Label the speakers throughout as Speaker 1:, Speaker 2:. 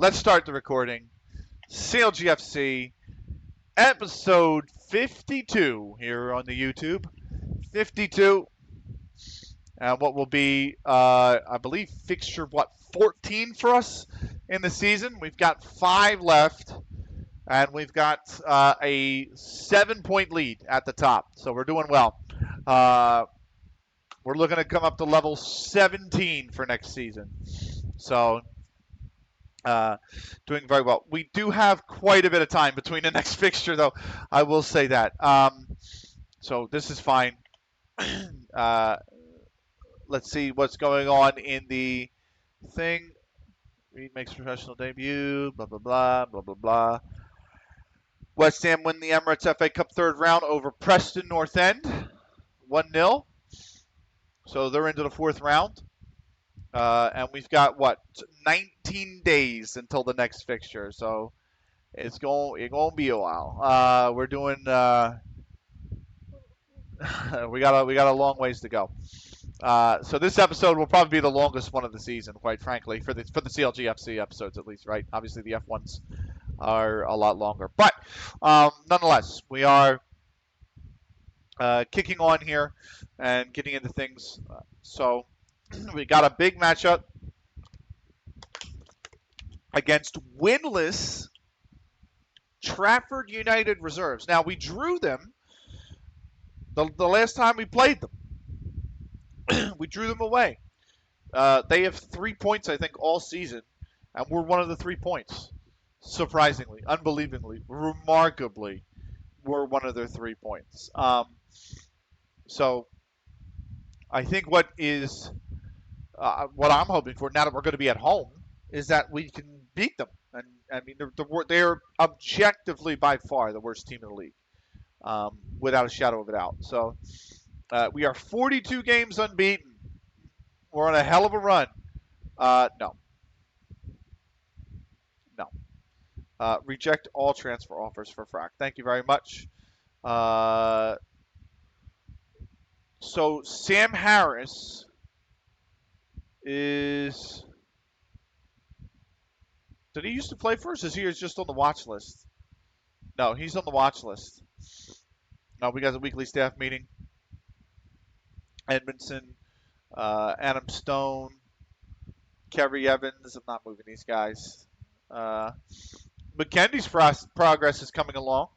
Speaker 1: let's start the recording. CLG FC, episode 52 here on the YouTube. 52. What will be, I believe, fixture, 14 for us in the season. We've got 5 left, and we've got a 7-point lead at the top. So we're doing well. We're looking to come up to level 17 for next season. So doing very well. We do have quite a bit of time between the next fixture, though. I will say that. So this is fine. Let's see what's going on in the thing. Reed makes professional debut. Blah blah blah blah blah blah. West Ham win the Emirates FA Cup third round over Preston North End, 1-0. So they're into the fourth round. And we've got 19 days until the next fixture. So it's going to be a while. We're doing we got a long ways to go. So this episode will probably be the longest one of the season, quite frankly, for the CLG FC episodes at least, right? Obviously the F1s are a lot longer, but nonetheless, we are kicking on here and getting into things. So we got a big matchup against winless Trafford United reserves. Now, we drew them the last time we played them. We drew them away. They have 3 points, I think, all season, and we're one of the 3 points. Surprisingly, unbelievably, remarkably, we're one of their 3 points. So I think what I'm hoping for now that we're going to be at home is that we can beat them. And I mean, they're objectively by far the worst team in the league, without a shadow of a doubt. So we are 42 games unbeaten. We're on a hell of a run. No. Reject all transfer offers for Frack. Thank you very much. So Sam Harris is... Did he used to play for us? Is he just on the watch list? No, he's on the watch list. No, we got a weekly staff meeting. Edmondson, Adam Stone, Kerry Evans. I'm not moving these guys. McKendy's progress is coming along.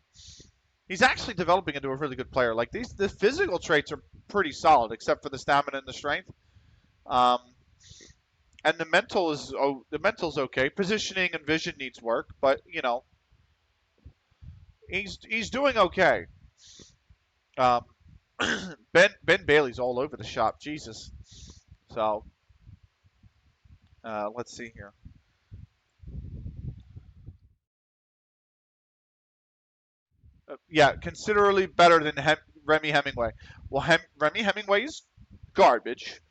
Speaker 1: He's actually developing into a really good player. Like the physical traits are pretty solid, except for the stamina and the strength. And the mental's okay. Positioning and vision needs work, but you know, he's doing okay. Ben Bailey's all over the shop, Jesus. So let's see here. Yeah, considerably better than Remy Hemingway. Well, Remy Hemingway is garbage,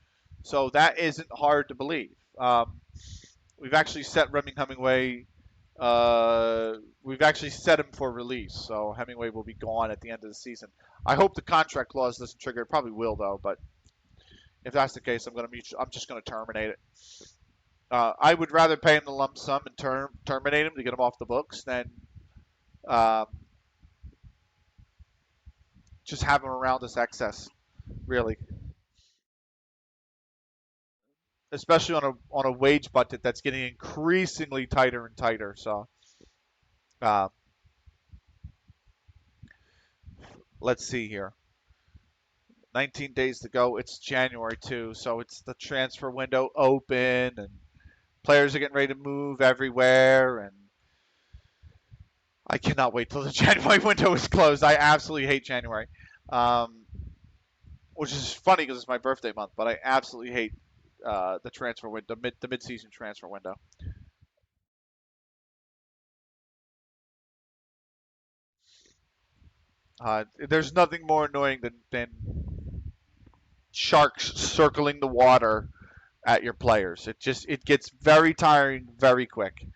Speaker 1: so that isn't hard to believe. We've actually set Remy Hemingway. We've actually set him for release, so Hemingway will be gone at the end of the season. I hope the contract clause doesn't trigger. It probably will, though. But if that's the case, I'm just gonna terminate it. I would rather pay him the lump sum and terminate him to get him off the books than just have him around as excess, really. Especially on a wage budget that's getting increasingly tighter and tighter. So, let's see here. 19 days to go. It's January too, so it's the transfer window open, and players are getting ready to move everywhere, and I cannot wait till the January window is closed. I absolutely hate January, which is funny because it's my birthday month, but I absolutely hate the transfer window, the mid-season transfer window. There's nothing more annoying than sharks circling the water at your players. It gets very tiring very quick.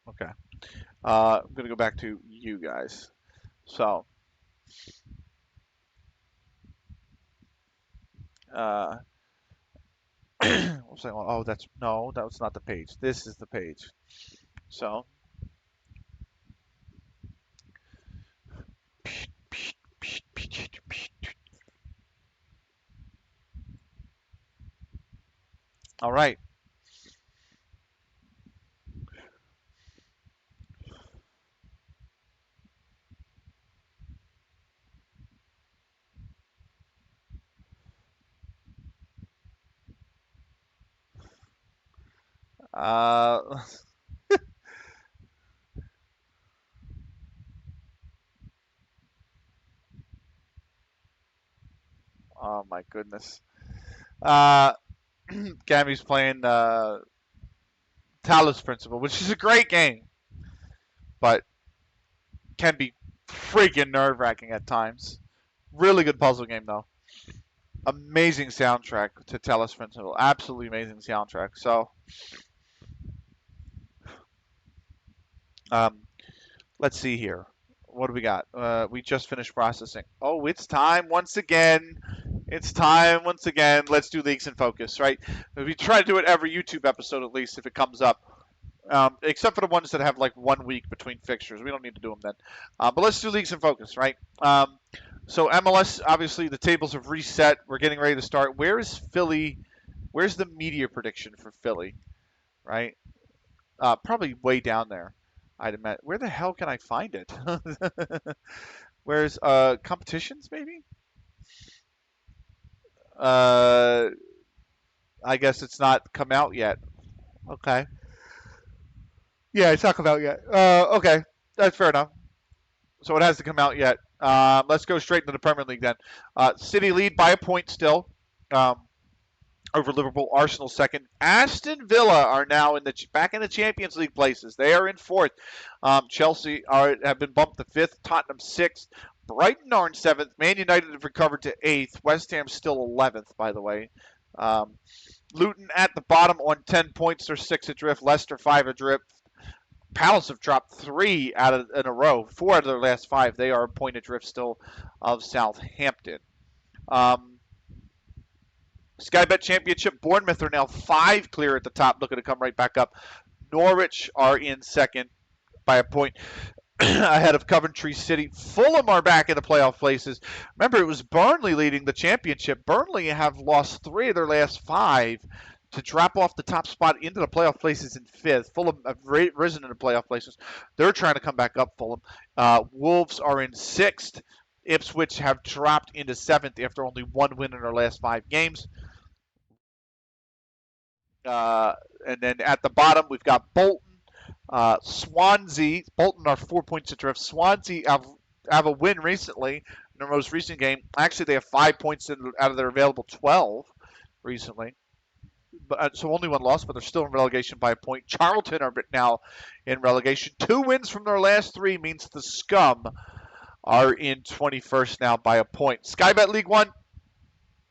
Speaker 1: Okay. I'm gonna go back to you guys. So, uh, Oh, that's no, that was not the page. This is the page. So, all right. Uh, oh my goodness. Uh, Gammy's playing Talos Principle, which is a great game, but can be freaking nerve wracking at times. Really good puzzle game though. Amazing soundtrack to Talos Principle. Absolutely amazing soundtrack. So, um, let's see here. What do we got? We just finished processing. Oh, it's time once again. It's time once again. Let's do leaks and focus, right? We try to do it every YouTube episode at least if it comes up. Except for the ones that have like 1 week between fixtures. We don't need to do them then. But let's do leagues and focus, right? So MLS, obviously, the tables have reset. We're getting ready to start. Where is Philly? Where's the media prediction for Philly, right? Probably way down there. I'd imagine. Where the hell can I find it? Where's competitions, maybe? Uh, I guess it's not come out yet. Okay. Yeah, it's not come out yet. Okay, that's fair enough. So it hasn't come out yet. Let's go straight into the Premier League then. City lead by a point still um, over Liverpool. Arsenal second. Aston Villa are now back in the Champions League places. They are in fourth. Chelsea have been bumped to fifth. Tottenham sixth. Brighton are in seventh. Man United have recovered to eighth. West Ham still 11th, by the way. Um, Luton at the bottom on 10 points. They're six adrift. Leicester five adrift. Palace have dropped three in a row, four out of their last five. They are a point adrift still of Southampton. Um, Sky Bet Championship, Bournemouth are now five clear at the top, looking to come right back up. Norwich are in second by a point ahead of Coventry City. Fulham are back in the playoff places. Remember, it was Burnley leading the championship. Burnley have lost three of their last five to drop off the top spot into the playoff places in fifth. Fulham have risen in the playoff places. They're trying to come back up, Fulham. Wolves are in sixth. Ipswich have dropped into seventh after only one win in their last five games. And then at the bottom, we've got Bolton. Swansea. Bolton are 4 points adrift. Swansea have a win recently in their most recent game. Actually, they have 5 points out of their available 12 recently. So only one loss, but they're still in relegation by a point. Charlton are now in relegation. 2 wins from their last 3 means the Scum are in 21st now by a point. Sky Bet League One.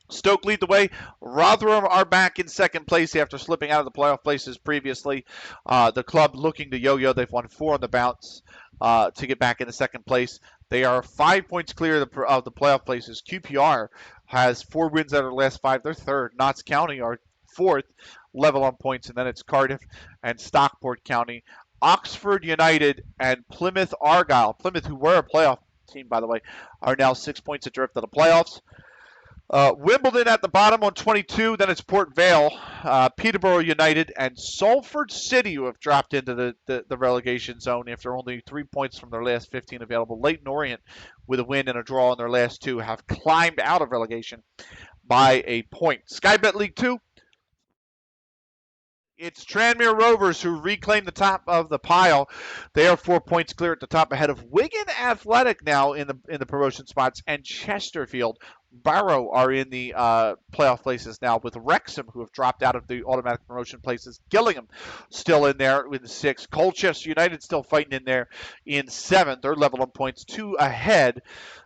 Speaker 1: Stoke lead the way. Rotherham are back in second place after slipping out of the playoff places previously. The club looking to yo-yo. They've won 4 on the bounce to get back into second place. They are 5 points clear of the playoff places. QPR has 4 wins out of their last 5. They're third. Notts County are fourth, level on points, and then it's Cardiff and Stockport County. Oxford United and Plymouth Argyle. Plymouth, who were a playoff team, by the way, are now 6 points adrift of the playoffs. Wimbledon at the bottom on 22. Then it's Port Vale, Peterborough United, and Salford City, who have dropped into the relegation zone after only 3 points from their last 15 available. Leyton Orient, with a win and a draw in their last 2, have climbed out of relegation by a point. Sky Bet League 2. It's Tranmere Rovers who reclaim the top of the pile. They are 4 points clear at the top, ahead of Wigan Athletic now in the promotion spots, and Chesterfield. Barrow are in the playoff places now with Wrexham, who have dropped out of the automatic promotion places. Gillingham still in there with 6. Colchester United still fighting in there in 7th. They're level on points, 2 ahead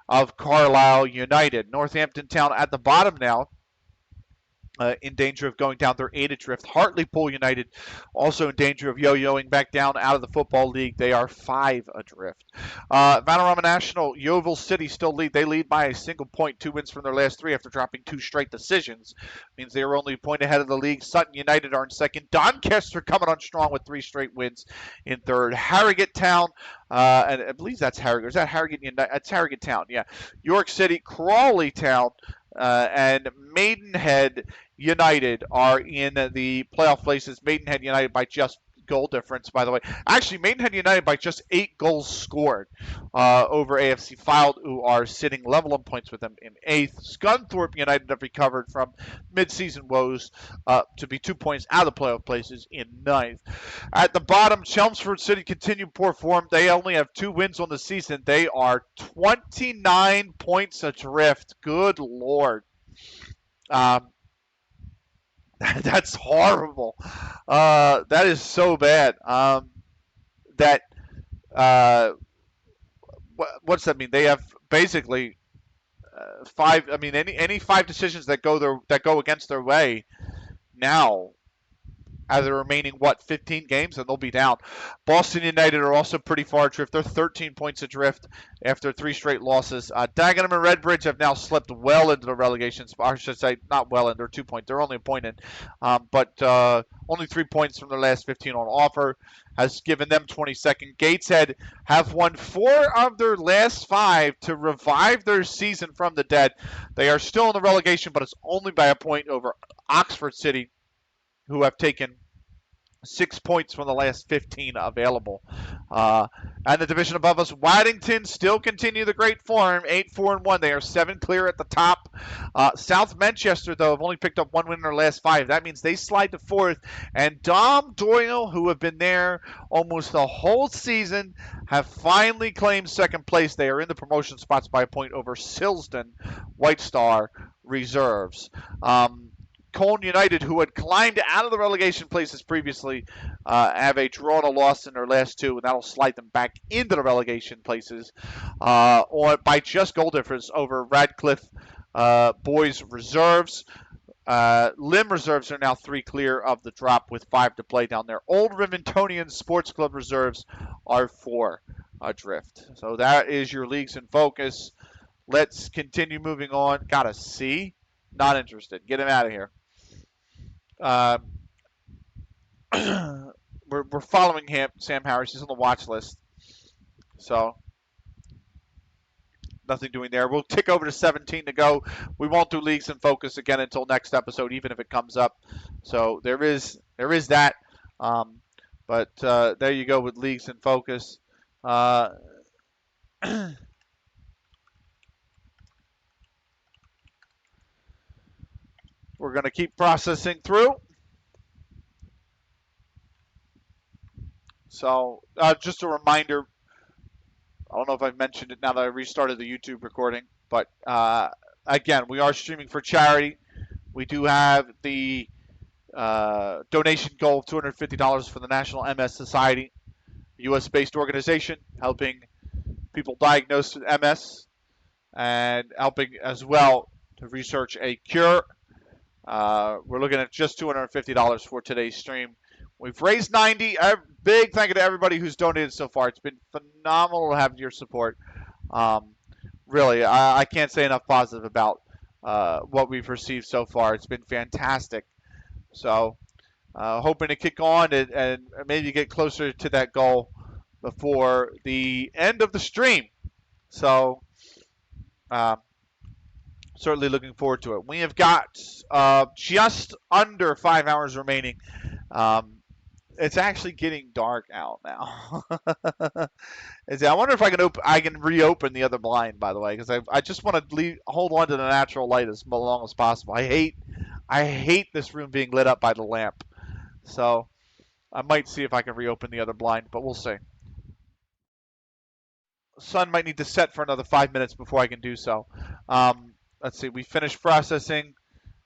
Speaker 1: of Carlisle United. Northampton Town at the bottom now in danger of going down. They're 8 adrift. Hartlepool United also in danger of yo-yoing back down out of the Football League. They are 5 adrift. Vanarama National, Yeovil City still lead. They lead by a single point, 2 wins from their last 3 after dropping 2 straight decisions. Means they are only a point ahead of the league. Sutton United are in second. Doncaster coming on strong with 3 straight wins in third. Harrogate Town, and I believe that's Harrogate. Is that Harrogate United? It's Harrogate Town, yeah. York City, Crawley Town, and Maidenhead United are in the playoff places. Maidenhead United by just goal difference, by the way. Actually, Maidenhead United by just 8 goals scored over AFC Filed, who are sitting level in points with them in 8th. Scunthorpe United have recovered from mid-season woes to be 2 points out of the playoff places in 9th. At the bottom, Chelmsford City continue poor form. They only have 2 wins on the season. They are 29 points adrift. Good Lord. That's horrible. That is so bad. That what's that mean? They have basically 5. I mean, any 5 decisions that go against their way now. Out of the remaining, 15 games, and they'll be down. Boston United are also pretty far adrift. They're 13 points adrift after 3 straight losses. Dagenham and Redbridge have now slipped well into the relegation spot. I should say, not well in. They're 2 points. They're only a point in. But only 3 points from their last 15 on offer has given them 22nd. Gateshead have won 4 of their last 5 to revive their season from the dead. They are still in the relegation, but it's only by a point over Oxford City, who have taken 6 points from the last 15 available. And the division above us, Waddington still continue the great form, 8-4-1. They are 7 clear at the top. South Manchester, though, have only picked up 1 win in their last 5. That means they slide to 4th. And Dom Doyle, who have been there almost the whole season, have finally claimed 2nd place. They are in the promotion spots by a point over Silsden White Star Reserves. Cone United, who had climbed out of the relegation places previously, have a draw and a loss in their last 2, and that'll slide them back into the relegation places by just goal difference over Radcliffe Boys Reserves. Lim Reserves are now 3 clear of the drop with 5 to play down there. Old Rivingtonian Sports Club Reserves are 4 adrift. So that is your leagues in focus. Let's continue moving on. Got a C? Not interested. Get him out of here. We're following him, Sam Harris. He's on the watch list. So nothing doing there. We'll tick over to 17 to go. We won't do leagues in focus again until next episode, even if it comes up. So there is that. But there you go with leagues in focus. We're going to keep processing through. So just a reminder, I don't know if I've mentioned it now that I restarted the YouTube recording, but again, we are streaming for charity. We do have the donation goal of $250 for the National MS Society, a U.S.-based organization helping people diagnosed with MS and helping as well to research a cure. We're looking at just $250 for today's stream. We've raised 90. A big thank you to everybody who's donated so far. It's been phenomenal to have your support. Really, I can't say enough positive about what we've received so far. It's been fantastic. So, hoping to kick on and maybe get closer to that goal before the end of the stream. So, certainly looking forward to it. We have got just under 5 hours remaining. It's actually getting dark out now. I wonder if I can reopen the other blind, by the way, because I just want to hold on to the natural light as long as possible. I hate this room being lit up by the lamp. So I might see if I can reopen the other blind, but we'll see. Sun might need to set for another 5 minutes before I can do so. Let's see. We finished processing.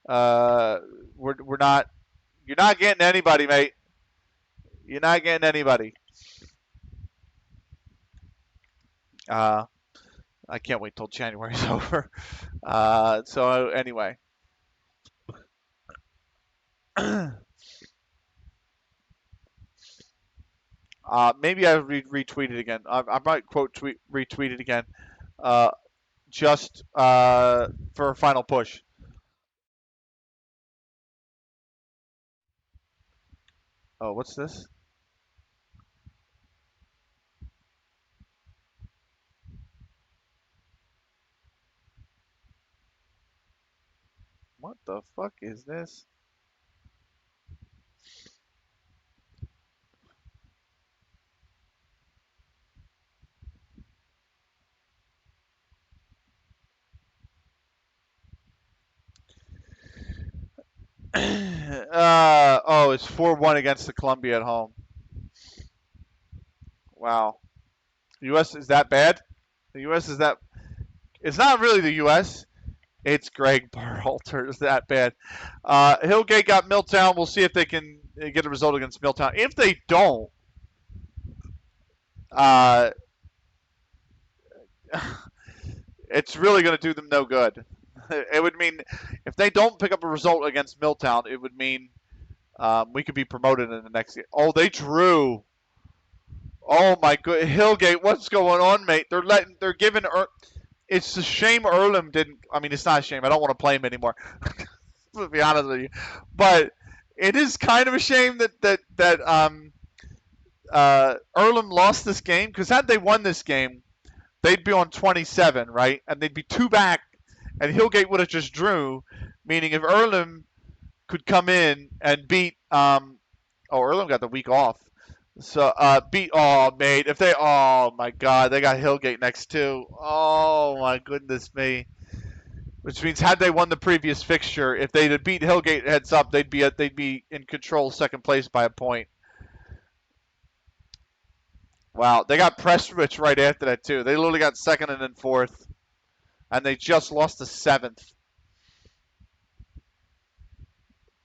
Speaker 1: You're not getting anybody, mate. You're not getting anybody. I can't wait till January's over. So anyway. Maybe I retweet it again. I might retweet it again. Uh, just for a final push. Oh, what's this? What the fuck is this? Oh, it's 4-1 against the Columbia at home. Wow. The U.S. is that bad? The U.S. is that? It's not really the U.S. It's Greg Berhalter. Is that bad? Hillgate got Milltown. We'll see if they can get a result against Milltown. If they don't, uh, it's really going to do them no good. It would mean if they don't pick up a result against Milltown, it would mean we could be promoted in the next game. Oh, they drew. Oh my good Hillgate, what's going on, mate? They're giving. It's a shame Earlham didn't. I mean, it's not a shame. I don't want to play him anymore. To be honest with you, but it is kind of a shame that Earlham lost this game because had they won this game, they'd be on 27, right? And they'd be two back, and Hillgate would have just drew, meaning if Earlham could come in and beat oh, Earlham got the week off. So beat oh mate, if they oh my god, they got Hillgate next too. Oh my goodness me. Which means had they won the previous fixture, if they'd have beat Hillgate heads up, they'd be in control second place by a point. Wow, they got Prestwich right after that too. They literally got second and then fourth, and they just lost to seventh.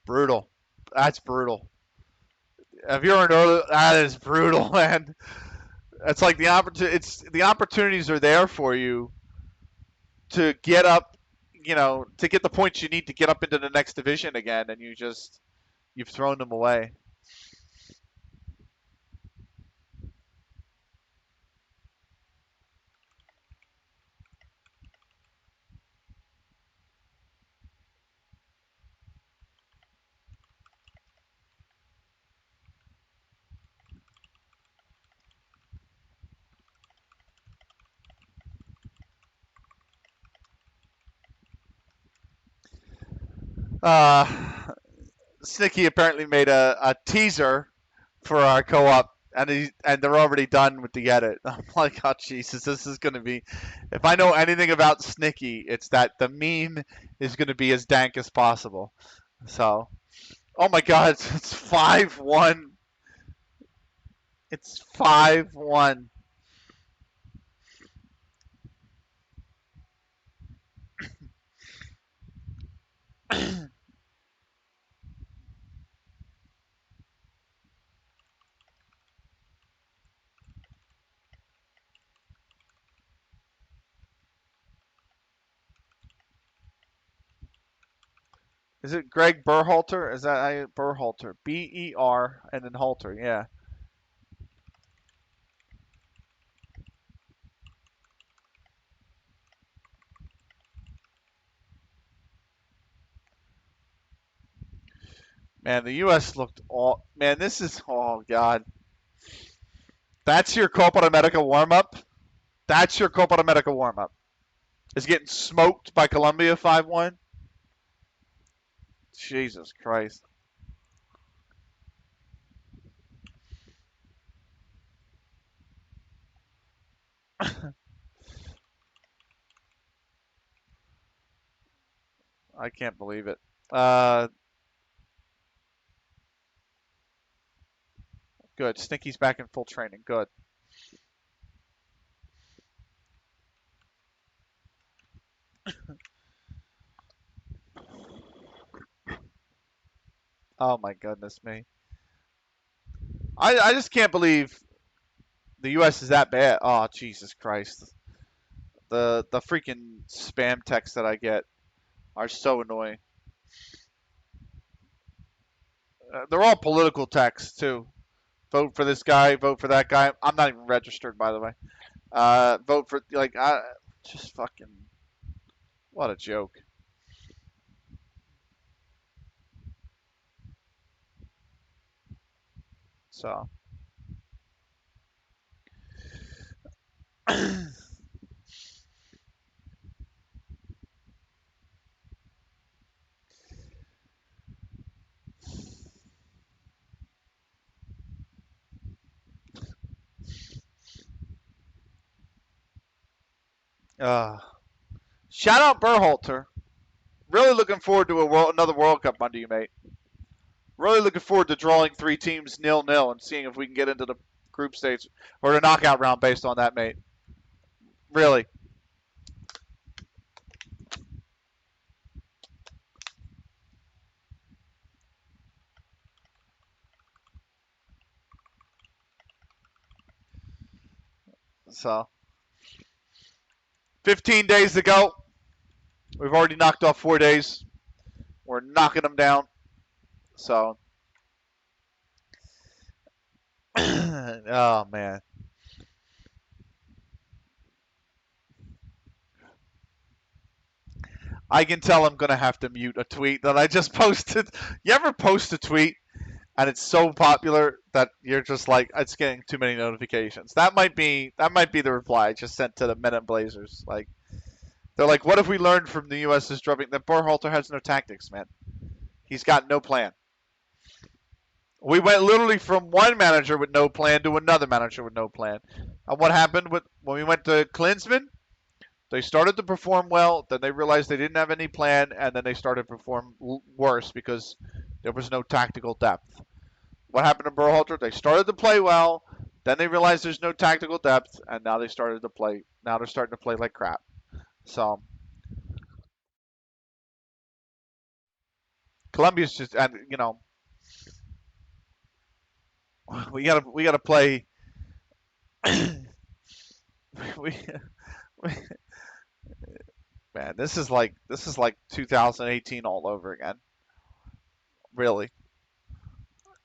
Speaker 1: Brutal. That's brutal. If you're an early, that is brutal, man. It's like the opportunities are there for you to get up, to get the points you need to get up into the next division again, and you've thrown them away. Uh, Snicky apparently made a teaser for our co-op, and they're already done with the edit. I'm like, oh Jesus, this is gonna be. If I know anything about Snicky, it's that the meme is gonna be as dank as possible. So, oh my God, it's 5-1. It's 5-1. Is it Greg Berhalter? Is that Berhalter? BER and then Halter. Yeah. Man, the U.S. looked all. Man, this is. Oh God. That's your Copa America warm up. That's your Copa America warm up. Is getting smoked by Colombia 5-1. Jesus Christ. I can't believe it. Uh, Good. Stinky's back in full training. Good. Oh my goodness me. I just can't believe the U.S. is that bad. Oh Jesus Christ. The freaking spam texts that I get are so annoying. They're all political texts too. Vote for this guy. Vote for that guy. I'm not even registered, by the way. Vote for like just fucking what a joke. So uh, shout out Berhalter. Really looking forward to another World Cup under you, mate. Really looking forward to drawing 3 teams 0-0 and seeing if we can get into the group stage or the knockout round based on that, mate. Really. So 15 days to go. We've already knocked off 4 days. We're knocking them down. So, oh man, I can tell I'm gonna have to mute a tweet that I just posted. You ever post a tweet and it's so popular that you're just like, it's getting too many notifications? That might be the reply I just sent to the Men in Blazers. Like, they're like, what if we learned from the U.S.'s drubbing that Berhalter has no tactics, man? He's got no plan. We went literally from one manager with no plan to another manager with no plan. And what happened when we went to Klinsmann? They started to perform well, then they realized they didn't have any plan, and then they started to perform worse because there was no tactical depth. What happened to Berhalter? They started to play well, then they realized there's no tactical depth, and now they started to play. Now they're starting to play like crap. So Colombia's just, and we gotta play. we, we man, this is like 2018 all over again. Really,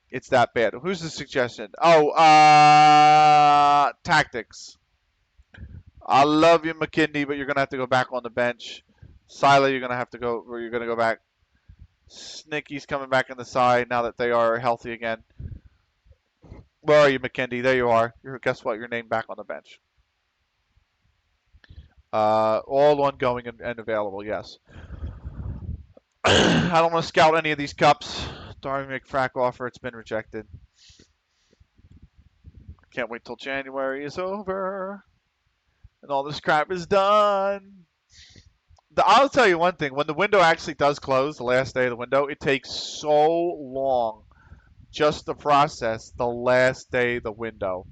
Speaker 1: it's that bad. Who's the suggestion? Oh, tactics. I love you, McKinney, but you're gonna have to go back on the bench. Sila, you're gonna have to go. Or you're gonna go back. Snicky's coming back in the side now that they are healthy again. Where are you, McKinney? There you are. Guess what? You're named back on the bench. All ongoing and available. Yes. I don't want to scout any of these cups. Darby McFrack offer. It's been rejected. Can't wait till January is over and all this crap is done. I'll tell you one thing. When the window actually does close, the last day of the window, it takes so long just to process the last day of the window.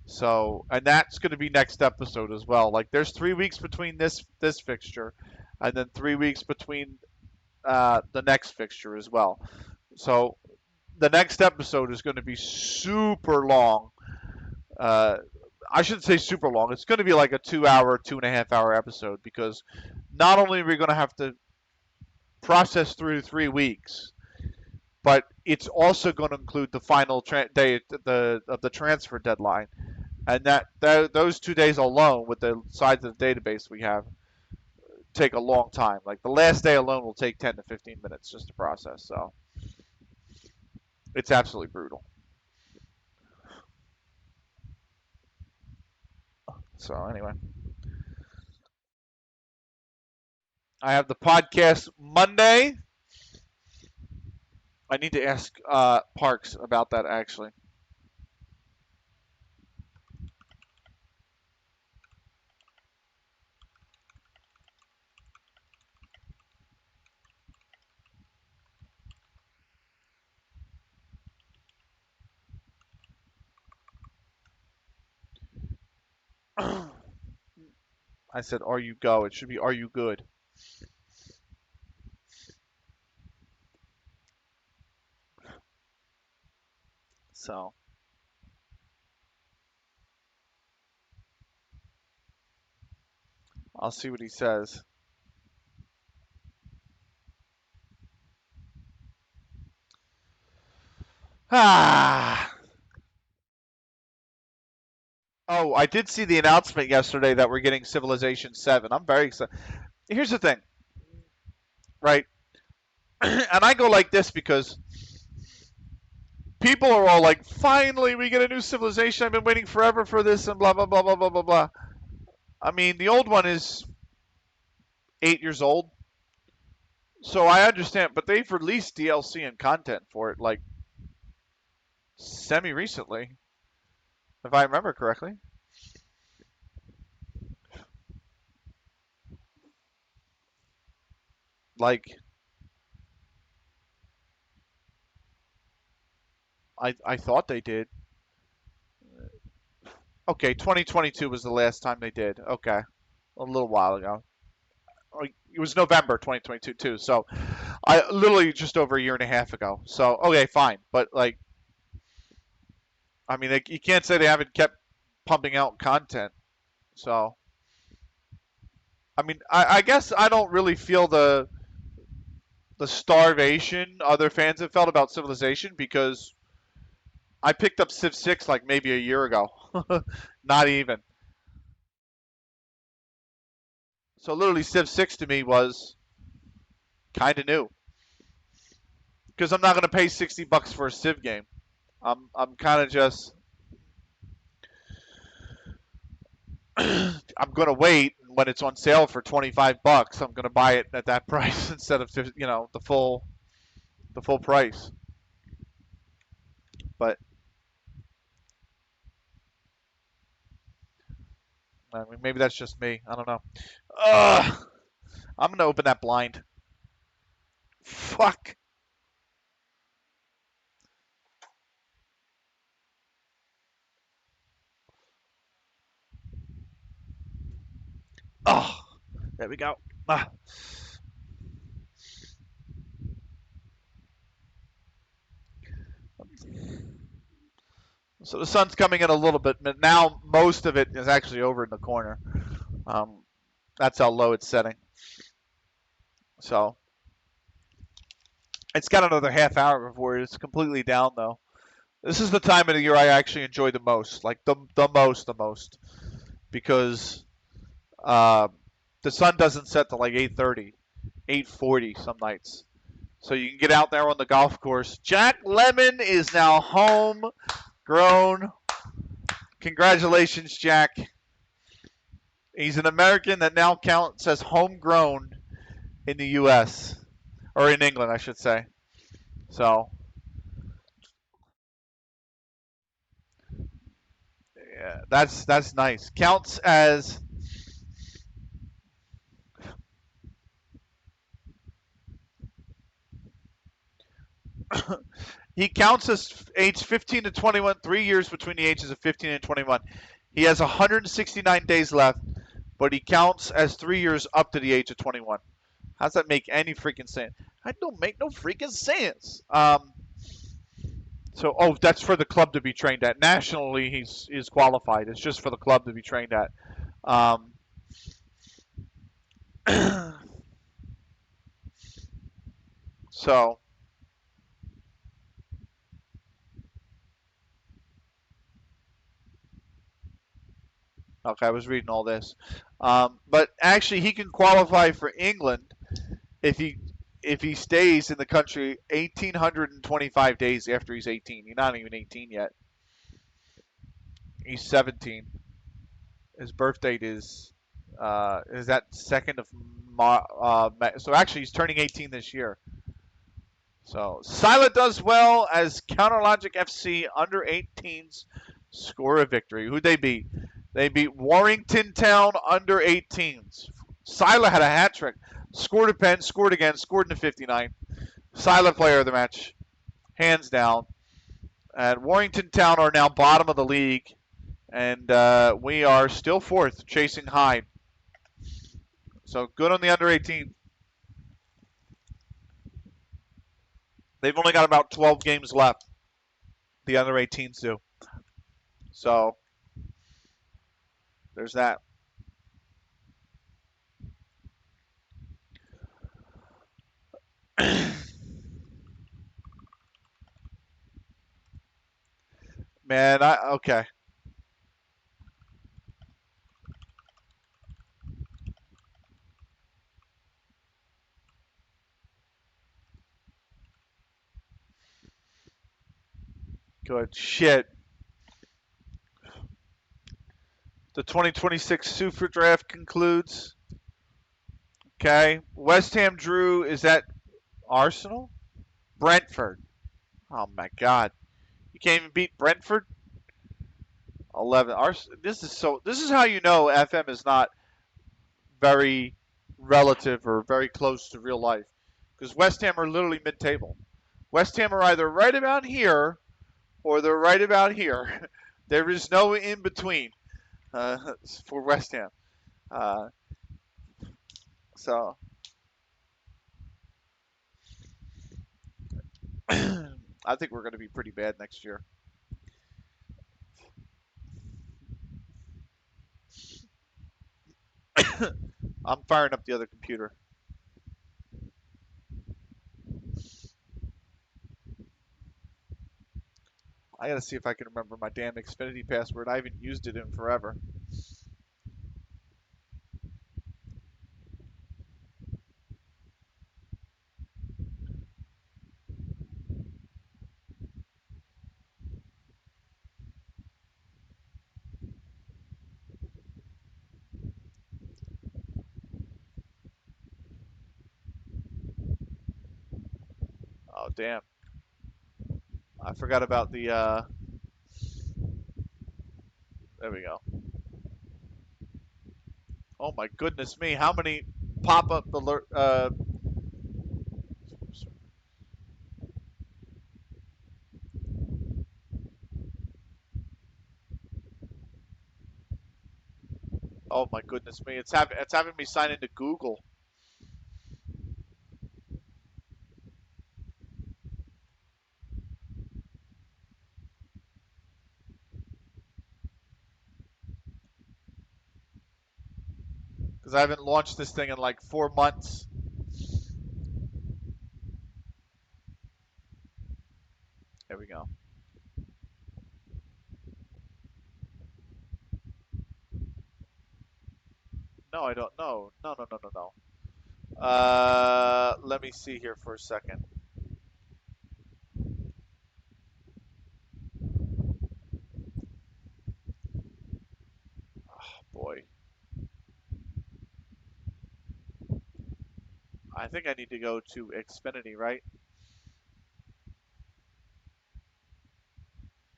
Speaker 1: So, and that's going to be next episode as well. Like, there's 3 weeks between this fixture, and then 3 weeks between the next fixture as well. So, the next episode is going to be super long. I shouldn't say super long. It's going to be like a 2 hour, 2.5 hour episode because not only are we going to have to process through 3 weeks, but it's also going to include the final day of the transfer deadline, and those 2 days alone, with the size of the database we have, take a long time. Like the last day alone will take 10 to 15 minutes just to process. So it's absolutely brutal. So anyway, I have the podcast Monday. I need to ask Parks about that actually. I said, "Are you go?" It should be, "Are you good?" So I'll see what he says. Ah. Oh, I did see the announcement yesterday that we're getting Civilization 7. I'm very excited. Here's the thing, right? And I go like this because people are all like, finally, we get a new civilization. I've been waiting forever for this, and blah, blah, blah, blah, blah, blah, blah. I mean, the old one is 8 years old. So I understand, but they've released DLC and content for it like semi recently, if I remember correctly. Like, I thought they did. Okay, 2022 was the last time they did. Okay, a little while ago. It was November 2022 too. So I literally just over a year and a half ago. So okay, fine. But like, I mean, you can't say they haven't kept pumping out content. So I mean, I guess I don't really feel the starvation other fans have felt about Civilization because I picked up Civ 6 like maybe a year ago. Not even. So literally Civ 6 to me was kind of new because I'm not going to pay $60 for a Civ game. I'm kind of just I'm going to wait when it's on sale for $25. I'm going to buy it at that price instead of the full price. But I mean, maybe that's just me. I don't know. Ugh, I'm going to open that blind. Fuck. Oh, there we go. Ah. So the sun's coming in a little bit, but now most of it is actually over in the corner. Um, that's how low it's setting. So it's got another half hour before it's completely down, though. This is the time of the year I actually enjoy the most, like the most, because uh, the sun doesn't set till like 8:30, 8:40 some nights. So you can get out there on the golf course. Jack Lemon is now home grown. Congratulations, Jack. He's an American that now counts as homegrown in the U.S. or in England, I should say. So, yeah, that's nice. Counts as he counts as age 15 to 21, 3 years between the ages of 15 and 21. He has 169 days left, but he counts as 3 years up to the age of 21. How does that make any freaking sense? That don't make no freaking sense. So, oh, that's for the club to be trained at. Nationally, he's qualified. It's just for the club to be trained at. Um, so, okay, I was reading all this, but actually, he can qualify for England if he stays in the country 1,825 days after he's 18. He's not even 18 yet. He's 17. His birth date is that 2nd of so actually he's turning 18 this year. So Sila does well as Counterlogic FC under 18s score a victory. Who'd they beat? They beat Warrington Town under 18s. Sila had a hat trick. Scored a pen, scored again, scored in the 59. Sila player of the match, hands down. And Warrington Town are now bottom of the league, and we are still fourth, chasing Hyde. So good on the under 18. They've only got about 12 games left. The under 18s do. So there's that. Man, okay. Good shit. The 2026 Super Draft concludes. Okay. West Ham drew. Is that Arsenal? Brentford. Oh my God. You can't even beat Brentford. 11. This is so. This is how you know FM is not very relative or very close to real life, because West Ham are literally mid-table. West Ham are either right about here or they're right about here. There is no in between for West Ham. Uh, so I think we're going to be pretty bad next year. I'm firing up the other computer. I got to see if I can remember my damn Xfinity password. I haven't used it in forever. Oh damn! I forgot about the. There we go. Oh my goodness me! How many pop-up alert? Oh my goodness me! It's having me sign into Google because I haven't launched this thing in like 4 months. There we go. No, I don't. No, no, no, no, no, no. Let me see here for a second. Boy, I think I need to go to Xfinity, right?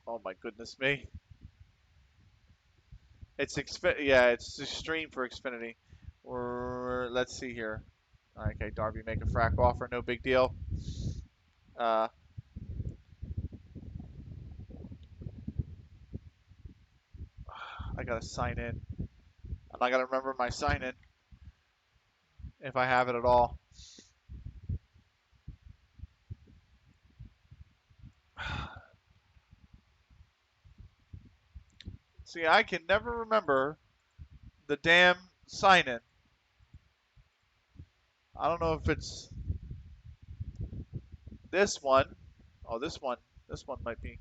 Speaker 1: Oh my goodness me! Yeah, it's the stream for Xfinity. Let's see here. Okay, Darby make a frack offer, no big deal. Uh, I gotta sign in, and I gotta remember my sign in if I have it at all. See, I can never remember the damn sign in. I don't know if it's this one. Oh, this one. This one might be.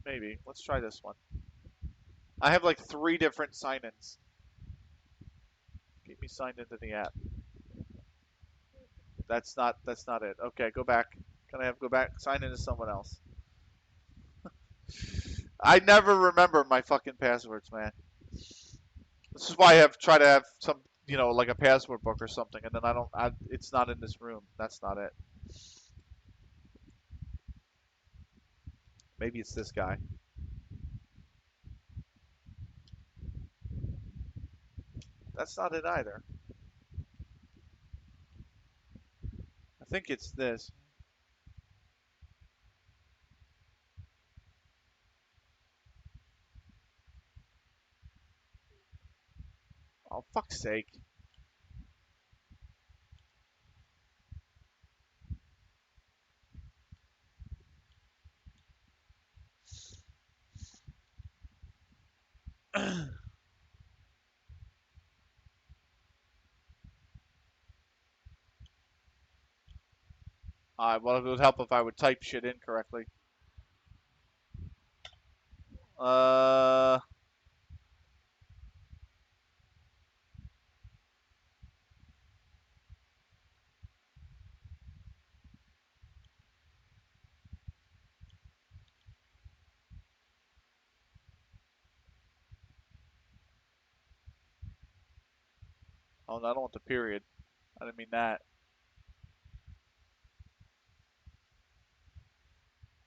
Speaker 1: Maybe. Let's try this one. I have like 3 different sign-ins. Keep me signed into the app. That's not it. Okay, go back. Can I have go back? Sign into someone else. I never remember my fucking passwords, man. This is why I have try to have some, like a password book or something, and then I don't. It's not in this room. That's not it. Maybe it's this guy. That's not it either. I think it's this. Oh, fuck's sake. Well, it would help if I would type shit in correctly. Uh, oh, I don't want the period. I didn't mean that.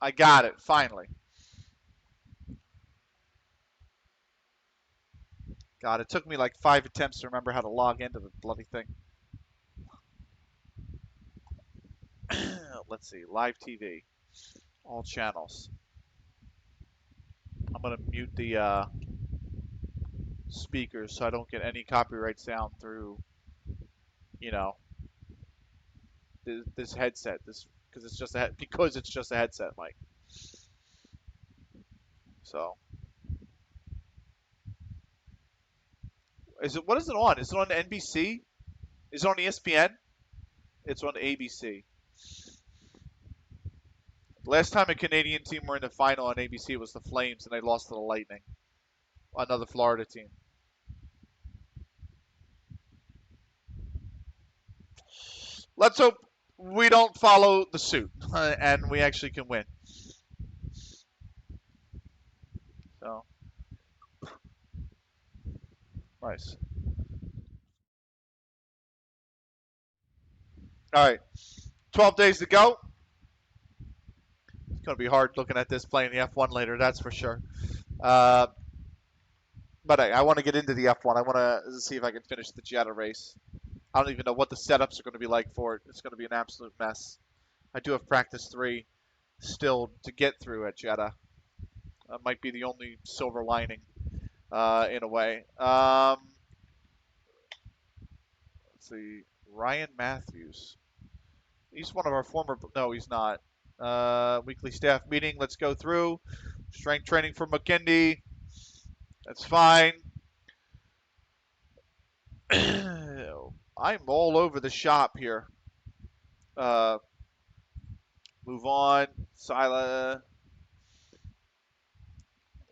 Speaker 1: I got it, finally. God, it took me like 5 attempts to remember how to log into the bloody thing. Let's see, live TV, all channels. I'm gonna mute the speakers so I don't get any copyright sound through, you know, this headset. This because it's just a headset mic. So, what is it on? Is it on NBC? Is it on ESPN? It's on ABC. Last time a Canadian team were in the final on ABC was the Flames, and they lost to the Lightning, another Florida team. Let's hope we don't follow the suit, and we actually can win. So, nice. All right, 12 days to go. It's going to be hard looking at this playing the F1 later, that's for sure. Uh, but I want to get into the F1. I want to see if I can finish the Jetta race. I don't even know what the setups are going to be like for it. It's going to be an absolute mess. I do have practice 3 still to get through at Jeddah. Might be the only silver lining in a way. Let's see. Ryan Matthews. He's one of our former. No, he's not. Weekly staff meeting. Let's go through. Strength training for McKindy. That's fine. I'm all over the shop here. Move on. Sila.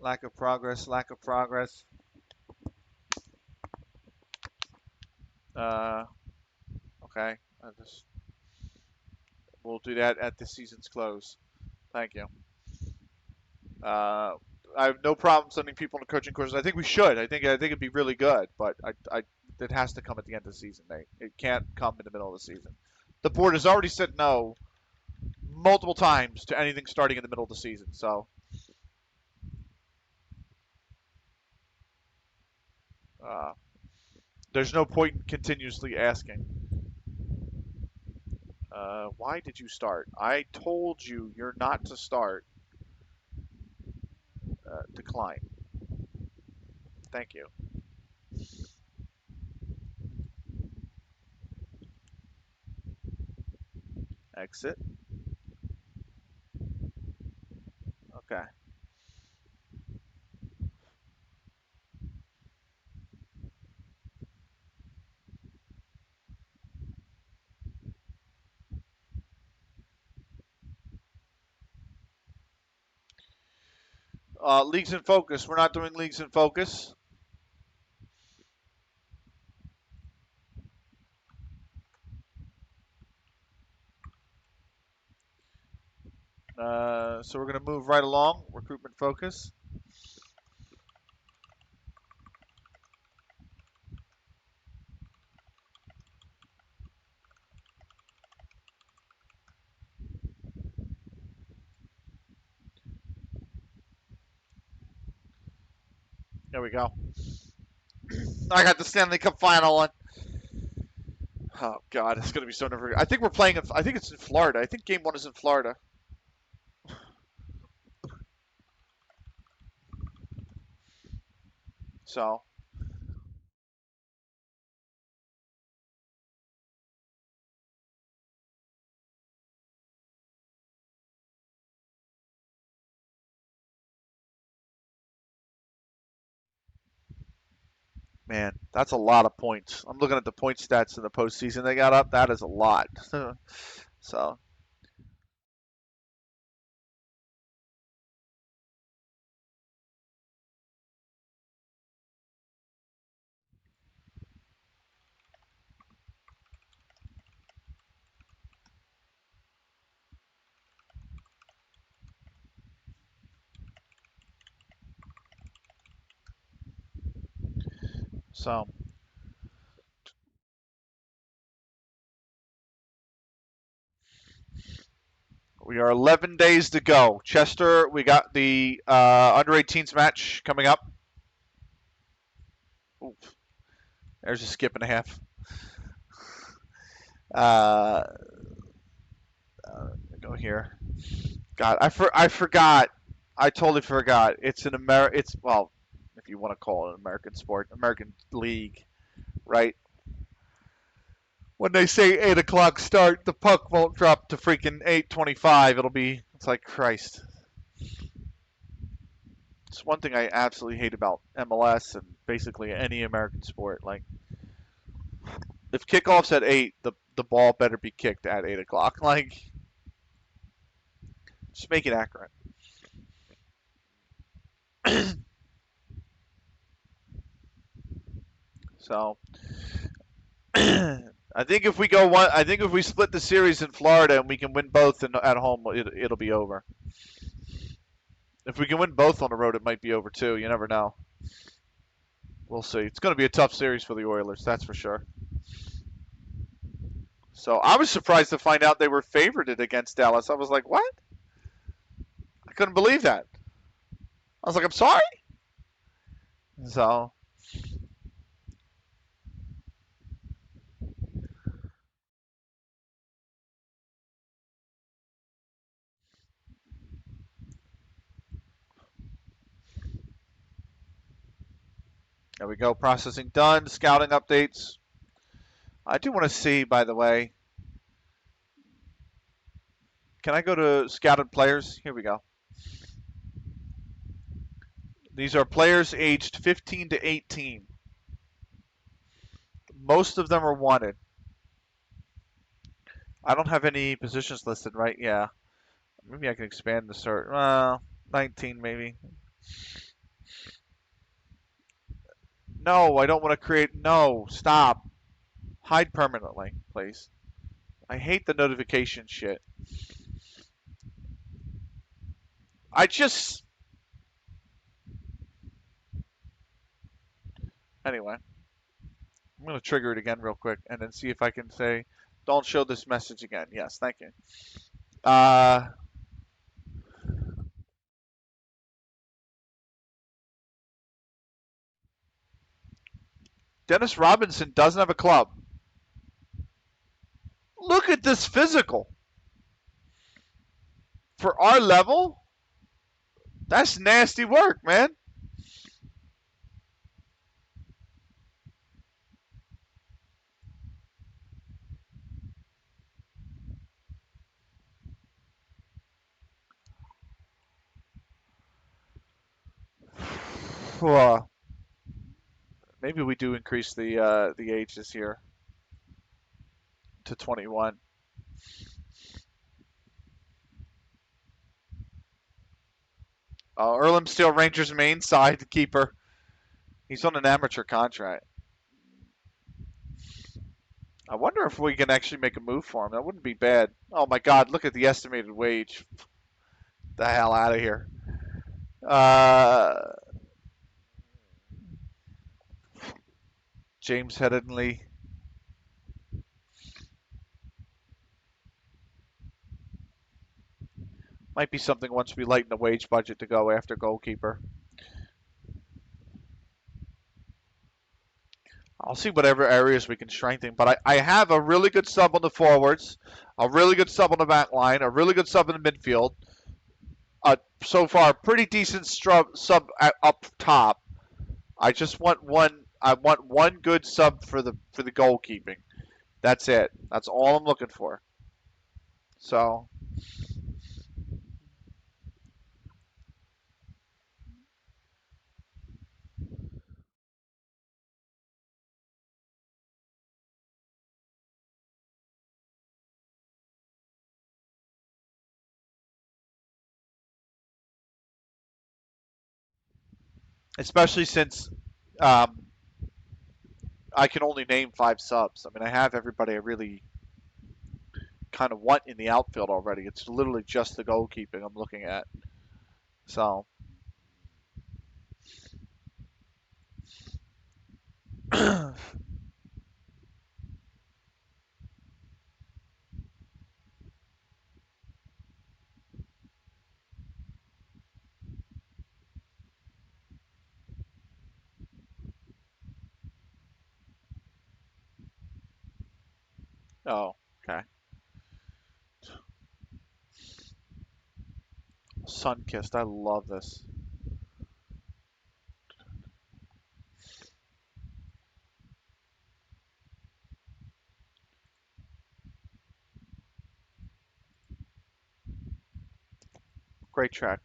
Speaker 1: Lack of progress. Lack of progress. Uh, okay. We'll do that at the season's close. Thank you. Uh, I have no problem sending people to coaching courses. I think we should. I think it'd be really good, but it has to come at the end of the season, Nate. It can't come in the middle of the season. The board has already said no multiple times to anything starting in the middle of the season. So, uh, there's no point in continuously asking. Why did you start? I told you you're not to start. Decline. Thank you. Exit. Okay. Leagues in focus. We're not doing leagues in focus. So we're going to move right along. Recruitment focus. There we go. I got the Stanley Cup final one. Oh God, it's going to be so nerve. I think we're playing. I think it's in Florida. I think game 1 is in Florida. So man, that's a lot of points. I'm looking at the point stats in the postseason they got up. That is a lot. So So we are 11 days to go. Chester, we got the under 18s match coming up. Ooh, there's a skip and a half. Uh, go here. God, I forgot. I totally forgot. It's an It's, well, if you want to call it an American sport, American league, right? When they say 8 o'clock start, the puck won't drop to freaking 8:25. It's like Christ. It's one thing I absolutely hate about MLS and basically any American sport. Like, if kickoff's at 8, the ball better be kicked at 8 o'clock. Like, just make it accurate. So, I think if we go one, I think if we split the series in Florida and we can win both at home, it'll be over. If we can win both on the road, it might be over too. You never know. We'll see. It's going to be a tough series for the Oilers, that's for sure. So I was surprised to find out they were favored against Dallas. I was like, what? I couldn't believe that. I was like, I'm sorry. So there we go. Processing done. Scouting updates. I do want to see, by the way. Can I go to scouted players? Here we go. These are players aged 15 to 18. Most of them are wanted. I don't have any positions listed, right? Yeah. Maybe I can expand the search. Well, 19 maybe. No, I don't want to create. No, stop. Hide permanently, please. I hate the notification shit. I just. Anyway, I'm going to trigger it again real quick and then see if I can say, don't show this message again. Yes, thank you. Uh, Dennis Robinson doesn't have a club. Look at this physical. For our level, that's nasty work, man. Maybe we do increase the ages here to 21. Earlham Steel Rangers main side keeper. He's on an amateur contract. I wonder if we can actually make a move for him. That wouldn't be bad. Oh my God! Look at the estimated wage. The hell out of here. Uh, James Headingley. Might be something once we lighten the wage budget to go after goalkeeper. I'll see whatever areas we can strengthen. But I have a really good sub on the forwards, a really good sub on the back line, a really good sub in the midfield. So far, pretty decent sub up top. I just want one. I want one good sub for the goalkeeping. That's it. That's all I'm looking for. So, especially since um, I can only name 5 subs. I mean, I have everybody I really kind of want in the outfield already. It's literally just the goalkeeping I'm looking at. So, Oh, okay. Sun-kissed. I love this. Great track.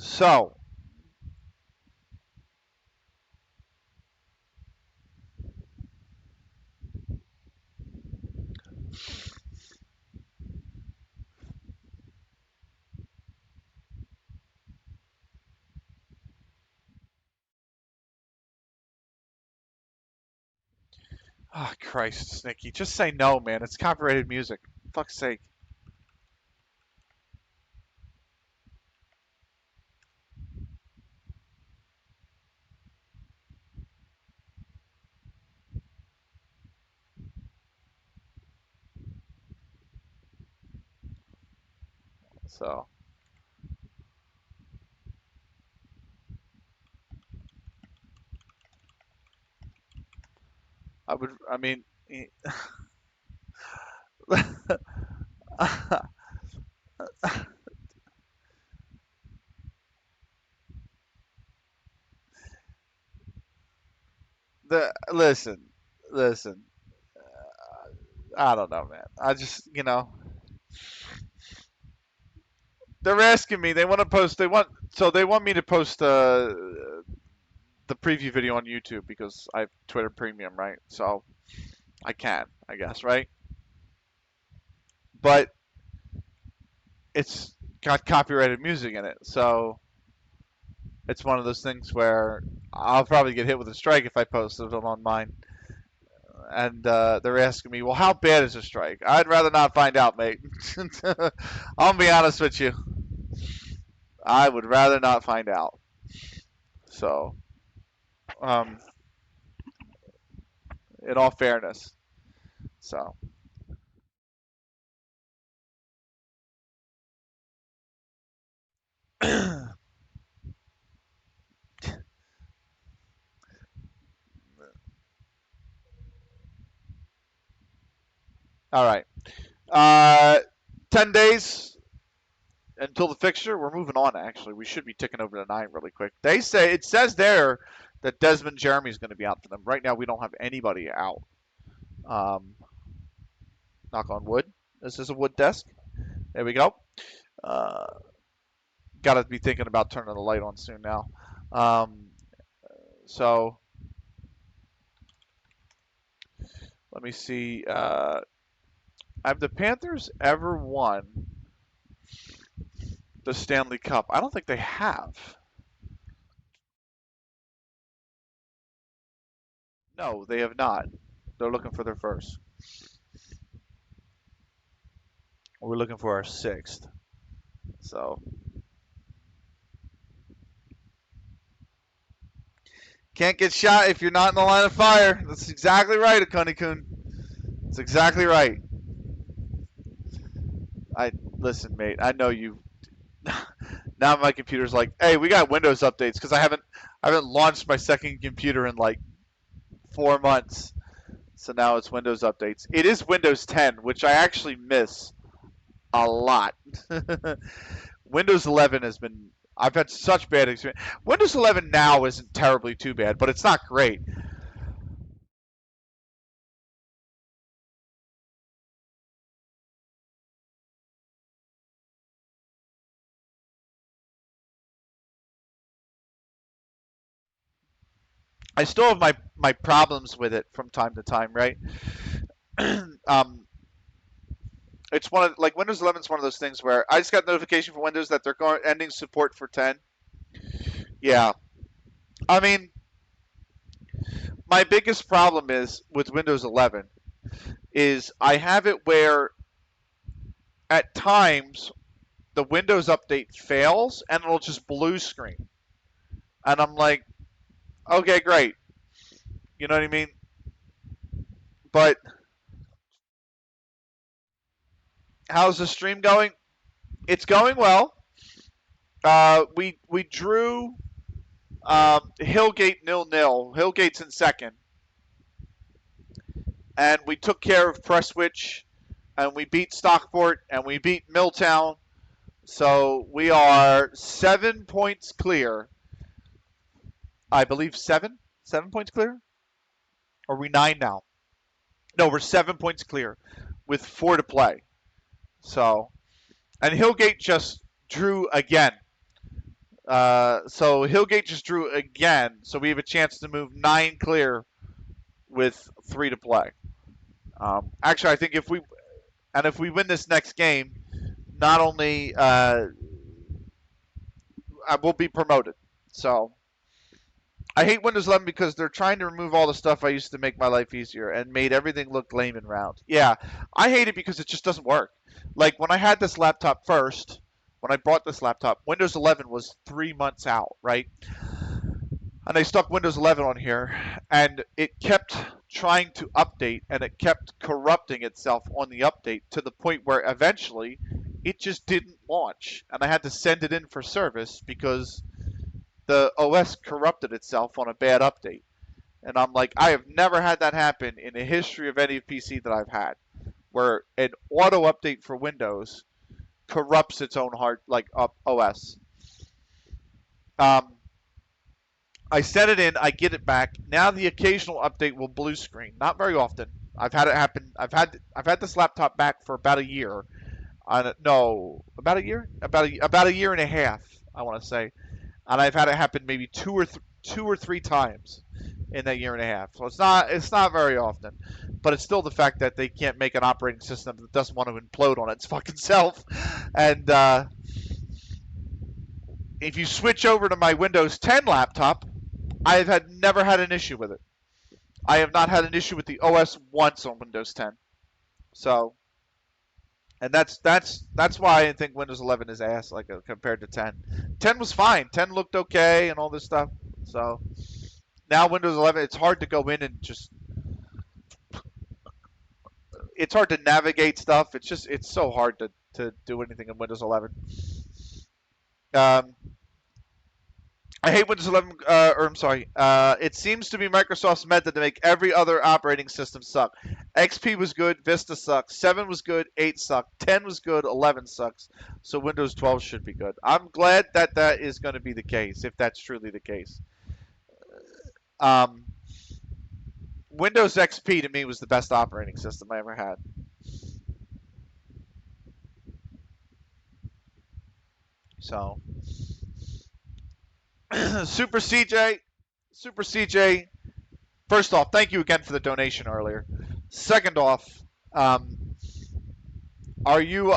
Speaker 1: So, oh Christ, Nicky, just say no, man. It's copyrighted music. Fuck's sake. So, I would. I mean, listen, listen. I don't know, man. I just, they're asking me. They want to post. They want me to post the preview video on YouTube because I have Twitter Premium, right? So I can, I guess, right? But it's got copyrighted music in it, so it's one of those things where I'll probably get hit with a strike if I post it on mine. And they're asking me, well, how bad is a strike? I'd rather not find out, mate. I'll be honest with you. I would rather not find out. So, um, in all fairness, so. All right. Uh, 10 days until the fixture. We're moving on, actually. We should be ticking over to 9 really quick. It says there that Desmond Jeremy is going to be out for them. Right now, we don't have anybody out. Um, knock on wood. This is a wood desk. There we go. Uh, Got to be thinking about turning the light on soon now. Um, so let me see. Have the Panthers ever won the Stanley Cup? I don't think they have. No, they have not. They're looking for their first. We're looking for our sixth. So can't get shot if you're not in the line of fire. That's exactly right, Akoni-kun. That's exactly right. I listen, mate. I know you. Now my computer's like, hey, we got Windows updates because I haven't launched my second computer in like 4 months. So now it's Windows updates. It is Windows 10, which I actually miss a lot. Windows 11 has been. I've had such bad experience. Windows 11 now isn't terribly too bad, but it's not great. I still have my problems with it from time to time, right? um, it's one of like Windows 11 is one of those things where I just got notification from Windows that they're going ending support for 10. Yeah, I mean, my biggest problem is with Windows 11 is I have it where at times the Windows update fails and it'll just blue screen. And I'm like, okay, great. You know what I mean? But how's the stream going? It's going well. We drew Hillgate 0-0. Hillgate's in second, and we took care of Prestwich, and we beat Stockport, and we beat Milltown. So we are 7 points clear. I believe 7 points clear. Or are we 9 now? No, we're 7 points clear with 4 to play. So, and Hillgate just drew again. So Hillgate just drew again. So we have a chance to move 9 clear with 3 to play. Actually, I think if we win this next game, not only we'll be promoted. So I hate Windows 11 because they're trying to remove all the stuff I used to make my life easier and made everything look lame and round. Yeah, I hate it because it just doesn't work. Like when I had this laptop first, when I bought this laptop, Windows 11 was 3 months out, right? And I stuck Windows 11 on here, and it kept trying to update, and it kept corrupting itself on the update to the point where eventually it just didn't launch, and I had to send it in for service because the OS corrupted itself on a bad update. And I'm like, I have never had that happen in the history of any PC that I've had, where an auto update for Windows corrupts its own OS. I set it in, I get it back. Now the occasional update will blue screen. Not very often. I've had it happen. I've had this laptop back for about a year. No, about a year? About a year and a half, I want to say. And I've had it happen maybe two or three times in that year and a half. So it's not very often, but it's still the fact that they can't make an operating system that doesn't want to implode on its fucking self. And if you switch over to my Windows 10 laptop, I have never had an issue with it. I have not had an issue with the OS once on Windows 10. So, and that's why I think Windows 11 is ass compared to 10. 10 was fine. 10 looked okay and all this stuff. So now Windows 11, it's hard to go in and it's hard to navigate stuff. It's so hard to do anything in Windows 11. I hate Windows 11, it seems to be Microsoft's method to make every other operating system suck. XP was good, Vista sucks, 7 was good, 8 sucked, 10 was good, 11 sucks, so Windows 12 should be good. I'm glad that is going to be the case, if that's truly the case. Windows XP to me was the best operating system I ever had. So... Super CJ, first off, thank you again for the donation earlier. Second off, are you